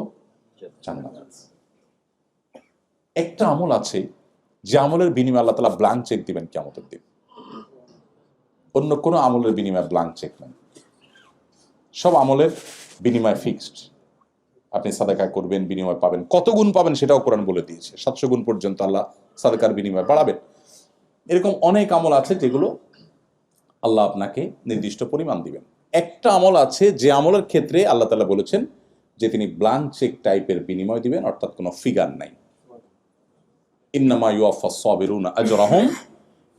জান্নাত। একটা আমল আছে যে আমলের বিনিময়ে আল্লাহ তাআলা ব্ল্যাঙ্ক চেক দিবেন কিয়ামতের দিন। অন্য কোনো আমলের বিনিময়ে ব্ল্যাঙ্ক চেক নেই, সব আমলের বিনিময় ফিক্সড। আপনি সাদাকা করবেন, বিনিময় পাবেন, কত গুণ পাবেন সেটাও কোরআন বলে দিয়েছে। 700 গুণ পর্যন্ত আল্লাহ সাদাকার বিনিময় বাড়াবেন। এরকম অনেক আমল আছে যেগুলো আল্লাহ আপনাকে নির্দিষ্ট পরিমাণ দিবেন। একটা আমল আছে যে আমলের ক্ষেত্রে আল্লাহ তাআলা বলেছেন যে তিনি ব্ল্যাঙ্ক চেক টাইপের বিনিময় দিবেন, অর্থাৎ কোনো ফিগার নাই। ইন্নামা ইউওয়াফাস সাবিরুনা আজরাহুম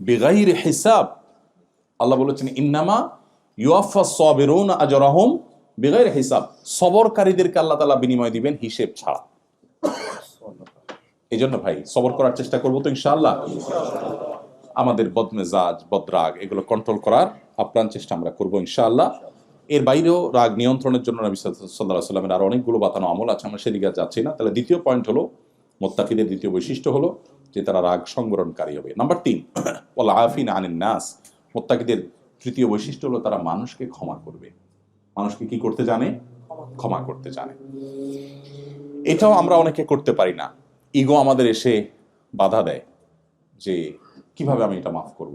বিগাইরি হিসাব। আল্লাহ বলেছেন ইন্নামা ইউওয়াফাস সাবিরুনা আজরাহুম বিগাইরি হিসাব, সবরকারীদেরকে আল্লাহ তাআলা বিনিময় দিবেন হিসেব ছাড়া। এই জন্য ভাই সবর করার চেষ্টা করবো তো ইনশাআল্লাহ। আমাদের বদমেজাজ, বদরাগ এগুলো কন্ট্রোল করার আপ্রাণ চেষ্টা আমরা করবো ইনশাআল্লাহ। এর বাইরেও রাগ নিয়ন্ত্রণের জন্য নবী সাল্লাল্লাহু আলাইহি ওয়াসাল্লামের আরো অনেকগুলো বাতানো আমল আছে, আমরা সেদিকে যাচ্ছি না। তাহলে দ্বিতীয় পয়েন্ট হলো, মুত্তাকিদের দ্বিতীয় বৈশিষ্ট্য হলো যে তারা রাগ সংবরণকারী হবে। নাম্বার 3, ওয়াল আফিনা আনিন নাস, মুত্তাকিদের তৃতীয় বৈশিষ্ট্য হলো তারা মানুষকে ক্ষমা করবে। মানুষকে কি করতে জানে? ক্ষমা করতে জানে। এটাও আমরা অনেকে করতে পারি না। ইগো আমাদের এসে বাধা দেয় যে কিভাবে আমি এটা মাফ করব,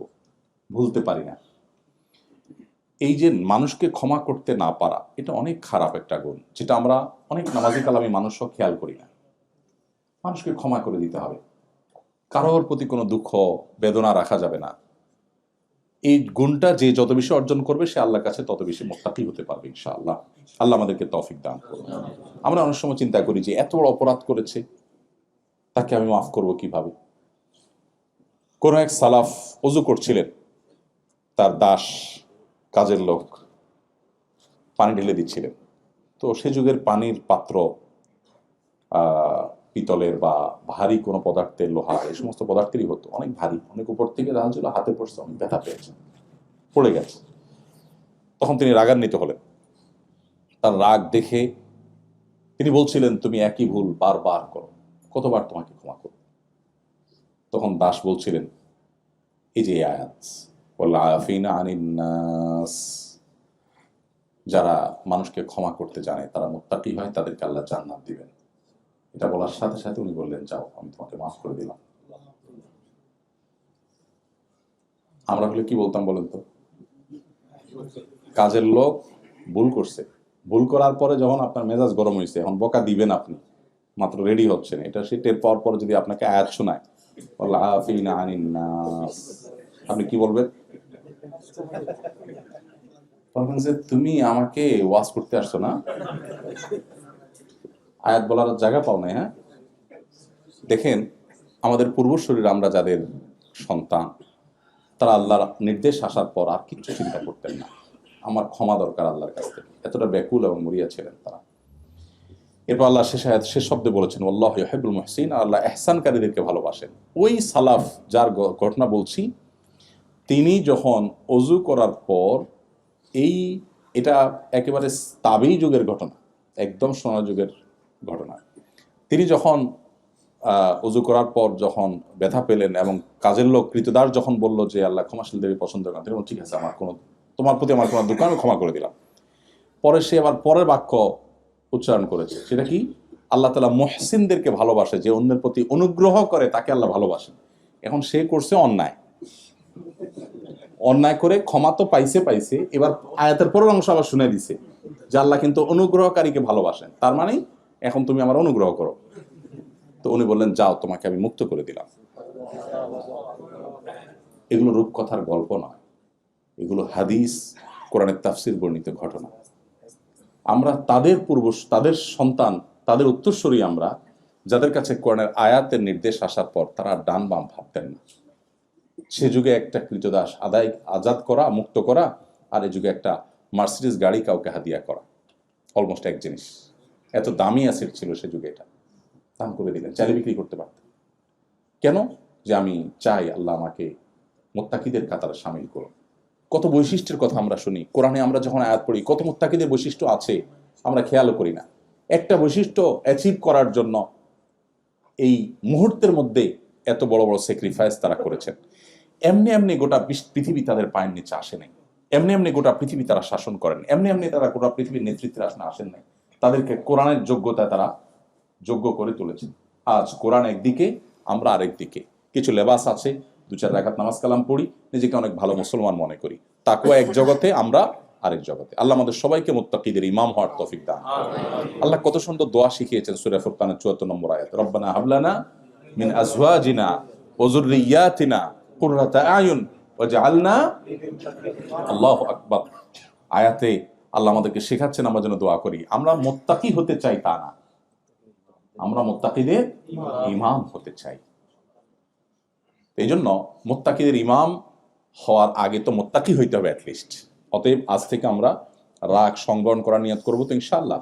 ভুলতে পারি না। এই যে মানুষকে ক্ষমা করতে না পারা, এটা অনেক খারাপ একটা গুণ, যেটা আমরা অনেক নামাজি কালামী মানুষও খেয়াল করি না। মানুষকে ক্ষমা করে দিতে হবে, কারোর প্রতি কোনো দুঃখ বেদনা রাখা যাবে না। এই গুণটা যে যত বেশি অর্জন করবে সে আল্লাহর কাছে তত বেশি মুত্তাকি হতে পারবে ইনশাআল্লাহ। আল্লাহ আমাদেরকে তৌফিক দান করুন। আমরা অনেক সময় চিন্তা করি যে এত বড় অপরাধ করেছে, তাকে আমি মাফ করব কিভাবে। কোন এক সালাফ ওযু করছিলেন, তার দাস, কাজের লোক পানি ঢেলে দিচ্ছিলেন। তো সে যুগের পানির পাত্র পিতলের বা ভারী কোনো পদার্থের, লোহা, এই সমস্ত পদার্থেরই হতো, অনেক ভারী, অনেক উপর থেকে রাখা ছিল, হাতে পড়ছে, অনেক ব্যথা পেয়েছে, পড়ে গেছে। তখন তিনি রাগান্বিত হলেন। তার রাগ দেখে তিনি বলছিলেন, তুমি একই ভুল বারবার করো, কতবার তোমাকে ক্ষমা করো। তখন দাস বলছিলেন, এই যে আয়াত, ওয়াল আফিনা আনিন নাস, যারা মানুষকে ক্ষমা করতে জানে তারা মুত্তাকি হয়, তাদেরকে আল্লাহ জান্নাত দিবেন। এটা বলার সাথে সাথে উনি বললেন, যাও আমি তোমাকে মাফ করে দিলাম। আমরা হলে কি বলতাম বলেন তো? কাজের লোক ভুল করছে, ভুল করার পরে যখন আপনার মেজাজ গরম হয়েছে, এখন বকা দিবেন, আপনি মাত্র রেডি হচ্ছেন, এটা সে টের পাওয়ার পরে যদি আপনাকে আয়াত শোনায়, আপনি কি বলবেন? বলবেন যে তুমি আমাকে ওয়াজ করতে আসছো না, আয়াত বলার জায়গা পাও নাই। হ্যাঁ, দেখেন আমাদের পূর্বশরীর, আমরা যাদের সন্তান, তারা আল্লাহর নির্দেশ আসার পর আর কিচ্ছু চিন্তা করতেন না, আমার ক্ষমা দরকার আল্লাহর কাছ থেকে, এতটা ব্যাকুল এবং মরিয়া ছিলেন তারা। এরপর আল্লাহ শেষ শব্দে বলেছেন, আল্লাহ ইউহিব্বুল মুহসিন, আল্লাহ ইহসানকারীদেরকে ভালোবাসেন। ওই সালাফ যার ঘটনা বলছি, তিনি যখন ওযু করার পর, এটা একেবারে তাবেঈ যুগের ঘটনা, একদম সোনার যুগের ঘটনা, তিনি যখন ওযু করার পর যখন ব্যথা পেলেন এবং কাজের লোক কৃতদাস যখন বলল যে আল্লাহ ক্ষমাশীলদের পছন্দ করেন, তিনি বললেন, ঠিক আছে, তোমার প্রতি আমার কোনো দুঃখ, আমি ক্ষমা করে দিলাম। পরে সে আবার পরের বাক্য উচ্চারণ করেছে, সেটা কি? আল্লাহ তাআলা মুহসিনদেরকে ভালোবাসে, যে অন্যের প্রতি অনুগ্রহ করে তাকে আল্লাহ ভালোবাসেন। এখন সে করছে অন্যায় করে ক্ষমা তো পাইছে, এবার আয়াতের পরের অংশ আবার শুনে দিছে যে আল্লাহ কিন্তু অনুগ্রহকারীকে ভালোবাসেন। তার মানে এখন তুমি আমার অনুগ্রহ করো। তো উনি বললেন, যাও, তোমাকে আমি মুক্ত করে দিলাম। এগুলো রূপকথার গল্প নয়, এগুলো হাদিস, কোরআনের তাফসির বর্ণিত ঘটনা। আমরা তাদের সন্তান, তাদের উত্তরসূরি আমরা, যাদের কাছে কোরআনের আয়াতের নির্দেশ আসার পর তারা ডান বাম ভাবতেন না। সে যুগে একটা কৃতদাস আজাদ করা, মুক্ত করা, আর এ যুগে একটা মার্সিডিজ গাড়ি কাউকে হাদিয়া করা অলমোস্ট এক জিনিস। এত দামি অ্যাসেট ছিল সে যুগে, এটা দান করে দিলেন, চাইলে বিক্রি করতে পারতেন। কেন? যে আমি চাই আল্লাহ আমাকে মুত্তাকিদের কাতারে শামিল করুন। কত বৈশিষ্ট্যের কথা আমরা শুনি কোরআনে, আমরা যখন আয়াত পড়ি কত মুত্তাকিদের বৈশিষ্ট্য আছে আমরা খেয়ালও করি না। একটা বৈশিষ্ট্য অ্যাচিভ করার জন্য এই মুহূর্তের মধ্যে এত বড় বড় স্যাক্রিফাইস তারা করেছেন। এমনি এমনি গোটা পৃথিবী তাদের পায়ের নিচে আসে নাই, এমনি এমনি গোটা পৃথিবী তারা শাসন করেন, এমনি এমনি তারা গোটা পৃথিবীর নেতৃত্বের আসনে আসেন নাই। তাদেরকে কোরআনের যোগ্যতায় তারা যোগ্য করে তুলেছেন। আজ কোরআন একদিকে, আমরা আরেক দিকে। কিছু লেবাস আছে, 2-4 রাকাত নামাজ কালাম পড়ি, নিজেকে অনেক ভালো মুসলমান মনে করি। তাকওয়া এক জগতে, আমরা আরেক জগতে। আল্লাহ আমাদের সবাইকে মুত্তাকিদের ইমাম হওয়ার তৌফিক দান। আল্লাহ কত সুন্দর দোয়া শিখিয়েছেন সূরা ফুরকানের 74 নম্বর আয়াত, রব্বানা হাবলানা মিন আজওয়াজিনা ওয়া যুররিয়াতিনা কুররাতা আয়ুন ওয়াজআলনা। আল্লাহু আকবার। আয়াতে আল্লাহ আমাদেরকে শেখাচ্ছেন আমরা যেন দোয়া করি। আমরা মুত্তাকি হতে চাই তা না, আমরা মুত্তাকিদের ইমাম হতে চাই। এই জন্য মুত্তাকিদের ইমাম হওয়ার আগে তো মুত্তাকি হইতে হবে অ্যাটলিস্ট। অতএব আজ থেকে আমরা রাগ সংবরণ করার নিয়ত করবো তো ইনশাআল্লাহ।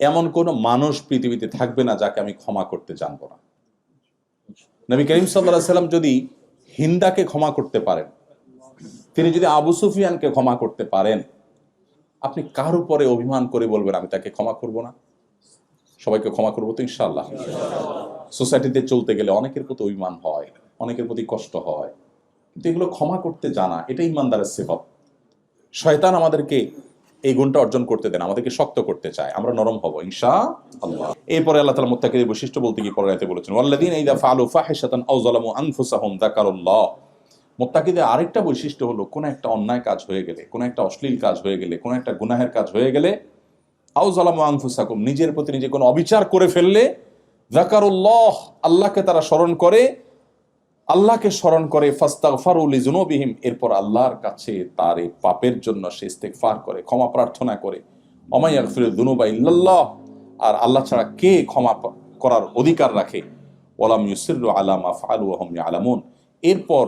এমন কোন মানুষ পৃথিবীতে থাকবে না যাকে আমি ক্ষমা করতে জানবো না। নবী করিম সাল্লাল্লাহু আলাইহি সাল্লাম যদি হিন্দাকে ক্ষমা করতে পারেন, তিনি যদি আবু সুফিয়ানকে ক্ষমা করতে পারেন, আপনি কার উপরে অভিমান করে বলবেন আমি তাকে ক্ষমা করব না? সবাইকে ক্ষমা করবো তো ইনশাআল্লাহ। সোসাইটিতে চলতে গেলে অনেকের প্রতি অভিমান হয়, অনেকের প্রতি কষ্ট হয়, কিন্তু এগুলো ক্ষমা করতে জানা এটা ইমানদারের সিফত। শয়তান আমাদেরকে এই গুণটা অর্জন করতে দেন, আমাদেরকে শক্ত করতে চায়, আমরা নরম হব ইনশাআল্লাহ। এরপরে আল্লাহ তাআলা মুত্তাকিদের বৈশিষ্ট্য বলতে গিয়ে পরের আয়াতে বলেছেন, ওয়াল্লাযীনা ইযা ফাআলু ফাহিশাতান আও যালামু আনফুসাহুম যাকারুল্লাহ। মুত্তাকিদের আরেকটা বৈশিষ্ট্য হলো, কোন একটা অন্যায় কাজ হয়ে গেলে, কোন একটা অশ্লীল কাজ হয়ে গেলে, কোন একটা গুনাহের কাজ হয়ে গেলে, আও যালামু আনফুসাকুম, নিজের প্রতি নিজে কোনো অবিচার করে ফেললে, যাকারুল্লাহ, আল্লাহকে তারা স্মরণ করে, আল্লাহকে স্মরণ করে, ফাস্তাগফারু লিযুনুবিহিম, এরপর আল্লাহর কাছে তার এই পাপের জন্য সে ইস্তেগফার করে, ক্ষমা প্রার্থনা করে। ওয়া মান ইয়াগফিরুয যুনুবা ইল্লাল্লাহ, আর আল্লাহ ছাড়া কে ক্ষমা করার অধিকার রাখে। ওয়ালাম ইউসিররু আলা মা ফাআলু ওয়া হুম ইয়ালামুন, এরপর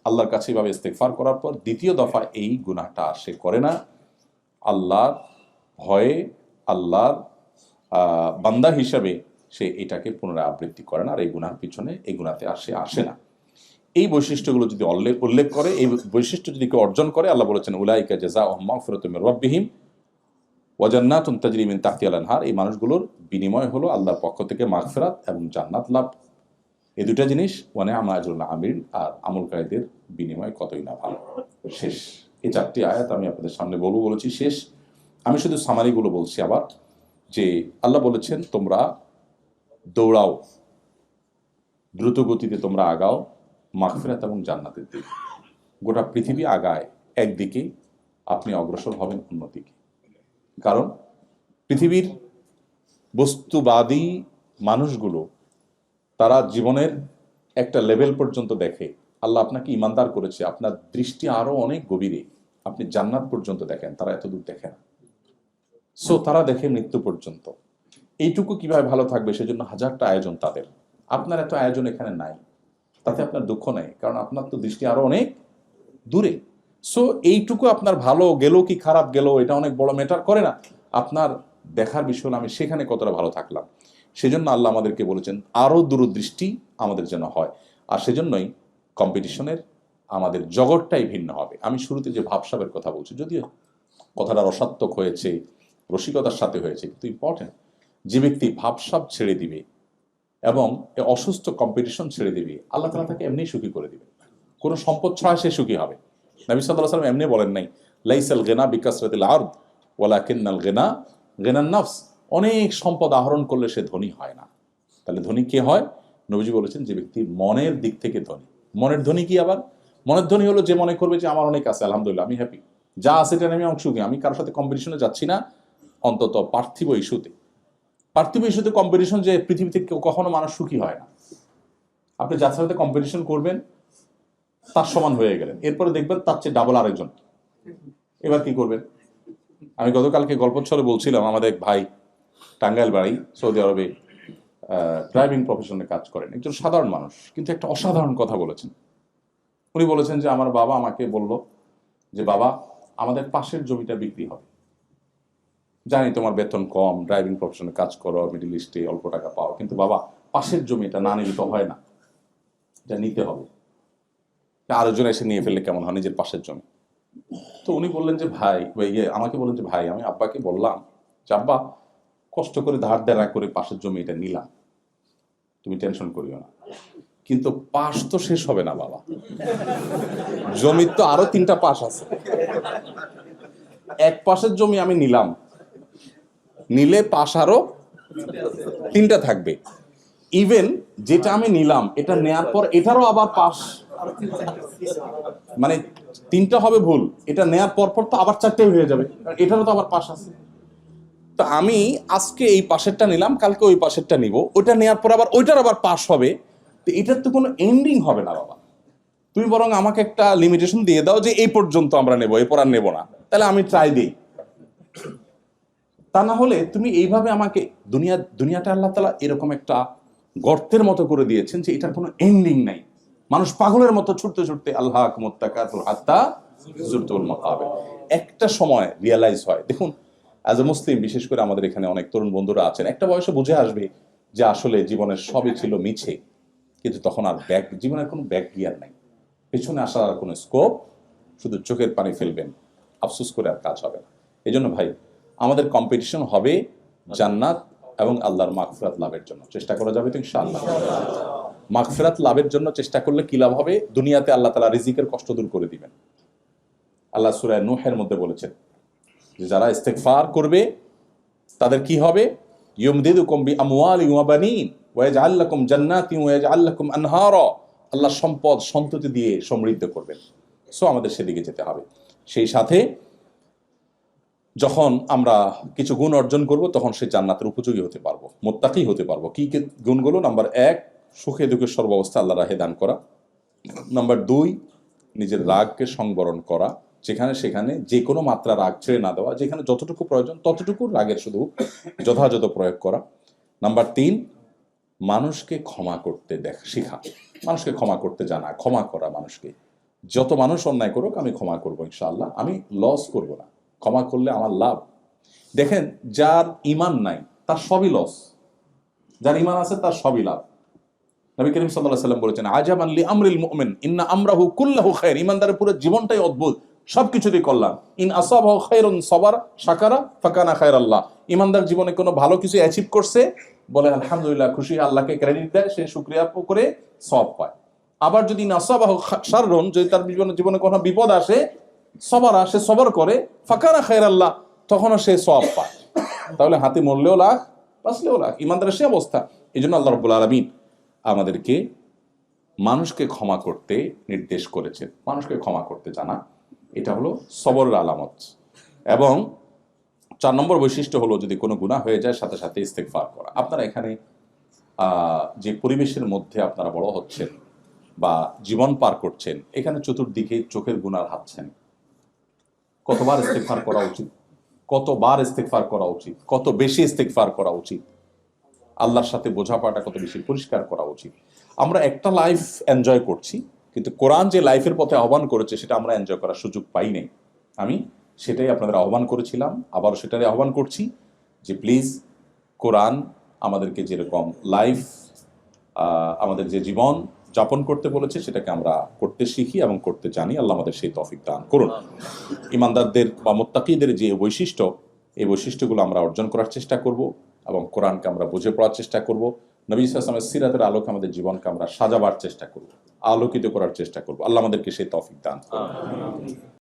আল্লাহর কাছে এভাবে ইস্তেগফার করার পর দ্বিতীয় দফা এই গুনাহটা সে করে না। আল্লাহর ভয়ে, আল্লাহর বান্দা হিসাবে সে এটাকে পুনরায় আবৃত্তি করে না, আর এই গুনার পিছনে, এই গুনাতে আসে না। এই বৈশিষ্ট্যগুলো যদি উল্লেখ করে, এই বৈশিষ্ট্য যদি কেউ অর্জন করে, আল্লাহ বলেছেন উলাইকা জাযাউহুম মাগফিরাতুম মির রাব্বিহিম ওয়া জান্নাতুন তাজরি মিন তাহতিহাল আনহার, এই মানুষগুলোর বিনিময় হলো আল্লাহর পক্ষ থেকে মাগফিরাত এবং জান্নাত লাভ। এই দুটা জিনিস, ওয়া নি'মা আজরুল আমিলিন, আর আমলকারীদের বিনিময় কতই না ভালো। শেষ। এই 4টি আয়াত আমি আপনাদের সামনে বলেছি শেষ। আমি শুধু সামারিগুলো বলছি আবার, যে আল্লাহ বলেছেন তোমরা দৌড়াও, দ্রুত গতিতে তোমরা আগাও মাগফিরাত এবং জান্নাতের দিকে। গোটা পৃথিবী আগায় একদিকে, আপনি অগ্রসর হবেন অন্যদিকে। কারণ পৃথিবীর বস্তুবাদী মানুষগুলো তারা জীবনের একটা লেভেল পর্যন্ত দেখে। আল্লাহ আপনাকে ইমানদার করেছে, আপনার দৃষ্টি আরো অনেক গভীরে, আপনি জান্নাত পর্যন্ত দেখেন, তারা এত দূর দেখে না। সো তারা দেখে মৃত্যু পর্যন্ত। এইটুকু কিভাবে ভালো থাকবে সেজন্য হাজারটা আয়োজন তাদের। আপনার এত আয়োজন এখানে নাই, তাতে আপনার দুঃখ নেই, কারণ আপনার তো দৃষ্টি আরো অনেক দূরে। সো এইটুকু আপনার ভালো গেল কি খারাপ গেল এটা অনেক বড় ম্যাটার করে না। আপনার দেখার বিষয় হলো আমি সেখানে কতটা ভালো থাকলাম। সেজন্য আল্লাহ আমাদেরকে বলেছেন আরো দূরদৃষ্টি আমাদের যেন হয়। আর সেজন্যই কম্পিটিশনের আমাদের জগৎটাই ভিন্ন হবে। আমি শুরুতে যে ভাবসাবের কথা বলছি, যদিও কথাটা রসাত্মক হয়েছে, রসিকতার সাথে হয়েছে, কিন্তু ইম্পর্টেন্ট, যে ব্যক্তি ভাবসাব ছেড়ে দিবে এবং অসুস্থ কম্পিটিশন ছেড়ে দিবে, আল্লাহ তাআলা তাকে এমনি সুখী করে দিবে। কোনো সম্পদ ছাড়া সে সুখী হবে। নবী সাল্লাল্লাহু আলাইহি ওয়াসাল্লাম এমনি বলেন নাই, লাইসাল গিনা বিকাসরাতিল আরদ ওয়ালাকিন্নাল গিনা গিনান নাফস, অনেক সম্পদ আহরণ করলে সে ধনী হয় না। তাহলে ধনী কে হয়? নবীজি বলেছেন যে ব্যক্তি মনের দিক থেকে ধনী। মনের ধনী কি আবার? মনের ধনী হলো যে মনে করবে যে আমার অনেক আছে, আলহামদুলিল্লাহ আমি হ্যাপি, যা আছে এটা আমি অংশ, আমি কারোর সাথে কম্পিটিশনে যাচ্ছি না, অন্তত পার্থিব ইস্যুতে। পার্থিব ইস্যুতে কম্পিটিশন যে পৃথিবীতে কখনো মানুষ সুখী হয় না। আপনি যার সাথে কম্পিটিশন করবেন তার সমান হয়ে গেলেন, এরপরে দেখবেন তার চেয়ে ডাবল আরেকজন, এবার কি করবেন? আমি গতকালকে গল্পচ্ছলে বলছিলাম, আমাদের এক ভাই টাঙ্গাইল বাড়ি, সৌদি আরবে ড্রাইভিং প্রফেশনে কাজ করেন, একজন সাধারণ মানুষ, কিন্তু একটা অসাধারণ কথা বলেছেন। উনি বলেছেন যে আমার বাবা আমাকে বলল যে বাবা, আমাদের পাশের জমিটা বিক্রি হবে, জানি তোমার বেতন কম, ড্রাইভিং প্রফেশনে কাজ করো, মিডল ইস্টে অল্প টাকা পাও, কিন্তু বাবা পাশের জমিটা না নিলে তো হয় না, এটা নিতে হবে। আরেকজন এসে নিয়ে ফেললে কেমন হয় নিজের পাশের জমি? তো উনি বললেন যে ভাই, আমাকে বললেন যে ভাই, আমি আব্বাকে বললাম যে আব্বা, কষ্ট করে ধার দেনা করে পাশের জমি এটা নিলাম, তুমি টেনশন করিও না, কিন্তু পাশ তো শেষ হবে না বাবা, জমির তো আরো 3টা পাশ আছে। এক পাশের জমি আমি নিলাম, নিলে পাশ আরো 3টা থাকবে। ইভেন যেটা আমি নিলাম এটা নেয়ার পর এটারও আবার পাশ, মানে 3টা হবে ভুল, এটা নেয়ার পর পর তো আবার 4টে হয়ে যাবে, এটারও তো আবার পাশ আছে। তো আমি আজকে এই পাশেরটা নিলাম, কালকে ওই পাশেরটা নিব, ওইটা নেয়ার পর আবার ওইটার আবার পাশ হবে, তো এটার তো কোনো এন্ডিং হবে না বাবা। তুমি বরং আমাকে একটা লিমিটেশন দিয়ে দাও যে এই পর্যন্ত আমরা নেব, এরপর আর নেব না, তাহলে আমি ট্রাই দিই। তা না হলে তুমি এইভাবে আমাকে, দুনিয়াটা আল্লাহ তাআলা এরকম একটা গর্তের মতো করে দিয়েছেন যে এটার কোনো এন্ডিং নাই। মানুষ পাগলের মতো ছুটতে ছুটতে আল্লাহকুমুত তাকাতুর হাত্তা যুরতুল মাকাবির, একটা সময় রিয়েলাইজ হয়। দেখুন, অ্যাজ এ মুসলিম, বিশেষ করে আমাদের এখানে অনেক তরুণ বন্ধুরা আছেন, একটা বয়সে বুঝে আসবে যে আসলে জীবনের সবই ছিল মিছে, কিন্তু তখন আর জীবনের কোনো ব্যাক গিয়ার নাই, পেছনে আসার আর কোনো স্কোপ, শুধু চোখের পানি ফেলবেন, আফসোস করে আর কাজ হবে না। এই জন্য ভাই, আমাদের কম্পিটিশন হবে জান্নাত এবং আল্লাহর মাগফিরাত লাভের জন্য। চেষ্টা করা যাবে তো ইনশাআল্লাহ। মাগফিরাত লাভের জন্য চেষ্টা করলে কি লাভ হবে? দুনিয়াতে আল্লাহ তাআলা রিজিকের কষ্ট দূর করে দিবেন। আল্লাহ সূরা নূহের মধ্যে বলেছেন যে যারা ইস্তিগফার করবে তাদের কি হবে? ইউমদিদুকুম বিআমওয়ালিন ওয়া বানিন ওয়া ইয়াজআল লাকুম জান্নাতিন ওয়া ইয়াজআল লাকুম আনহারা। আল্লাহ সম্পদ সন্ততি দিয়ে সমৃদ্ধ করবেন। সো আমাদের সেদিকে যেতে হবে। সেই সাথে যখন আমরা কিছু গুণ অর্জন করব তখন সে জান্নাতের উপযোগী হতে পারবো, মুত্তাকি হতে পারবো। কি গুণগুলো? নাম্বার 1, সুখে দুঃখে সর্বাবস্থা আল্লাহ রাহে দান করা। নাম্বার 2, নিজের রাগকে সংবরণ করা, যেখানে সেখানে যে কোনো মাত্রা রাগ ছেড়ে না দেওয়া, যেখানে যতটুকু প্রয়োজন ততটুকু রাগের শুধু যথাযথ প্রয়োগ করা। নাম্বার 3, মানুষকে ক্ষমা করতে শেখা, মানুষকে ক্ষমা করতে জানা, ক্ষমা করা মানুষকে। যত মানুষ অন্যায় করুক আমি ক্ষমা করবো ইনশাআল্লাহ, আমি লস করব না, ক্ষমা করলে আমার লাভ। দেখেন, যার ইমান নাই তার সবই লস, যার ইমান আছে তার সবই লাভ। নবী করিম সাল্লাল্লাহু আলাইহি ওয়াসাল্লাম বলেছেন, আজাবান লি আমরিল মুমিন ইন্না আমরাহু কুল্লাহু খায়র। ইমানদারের পুরো জীবনটাই অদ্ভুত, সবকিছুতেই কল্যাণ। ইন আসাবাহু খায়রুন সাবারা শাকারা ফাকানা খায়রাল্লাহ। ইমানদার জীবনে কোনো ভালো কিছু অ্যাচিভ করছে, বলে আলহামদুলিল্লাহ, খুশি, আল্লাহকে ক্রেডিট দেয়, সে শুকরিয়া করে সওয়াব পায়। আবার যদি নাসাবাহু শাররুন, যদি তার জীবনে কোনো বিপদ আসে, সবারা, সে সবর করে, ফাকানা খায়রাল্লাহ, তখনও সে সওয়াব পায়। তাহলে হাতে মরলেও লাখ, বাঁচলেও লাখ, ইমানদারের সে অবস্থা। এই জন্য আল্লাহ রাব্বুল আলামিন আমাদেরকে মানুষকে ক্ষমা করতে নির্দেশ করেছেন। মানুষকে ক্ষমা করতে জানা, এটা হলো সবরের আলামত। এবং 4 নম্বর বৈশিষ্ট্য হলো, যদি কোনো গুনাহ হয়ে যায় সাথে সাথে ইস্তেগফার করা। আপনারা এখানে যে পরিবেশের মধ্যে আপনারা বড় হচ্ছেন বা জীবন পার করছেন, এখানে চতুর্দিকে চোখের গুনার হাতছানি। কতবার ইস্তেগফার করা উচিত, কতবার ইস্তেগফার করা উচিত, কত বেশি ইস্তেগফার করা উচিত, আল্লাহর সাথে বোঝাপড়াটা কত বেশি পরিষ্কার করা উচিত। আমরা একটা লাইফ এনজয় করছি, কিন্তু কোরআন যে লাইফের পথে আহ্বান করেছে সেটা আমরা এনজয় করার সুযোগ পাই নাই। আমি সেটাই আপনাদের আহ্বান করেছিলাম, আবারও সেটাই আহ্বান করছি যে প্লিজ কোরআন আমাদেরকে যেরকম লাইফ, আমাদের যে জীবন যাপন করতে বলেছে সেটাকে আমরা করতে শিখি এবং করতে জানি। আল্লাহ আমাদের সেই তৌফিক দান করুন। ইমানদারদের বা মুত্তাকিদের যে বৈশিষ্ট্য, এই বৈশিষ্ট্যগুলো আমরা অর্জন করার চেষ্টা করব এবং কোরআনকে আমরা বুঝে পড়ার চেষ্টা করব। নবী সাল্লাল্লাহু আলাইহি ওয়াসাল্লামের সিরাতের আলোকে আমাদের জীবনকে আমরা সাজাবার চেষ্টা করব, আলোকিত করার চেষ্টা করব। আল্লাহ আমাদেরকে সেই তৌফিক দান করুন।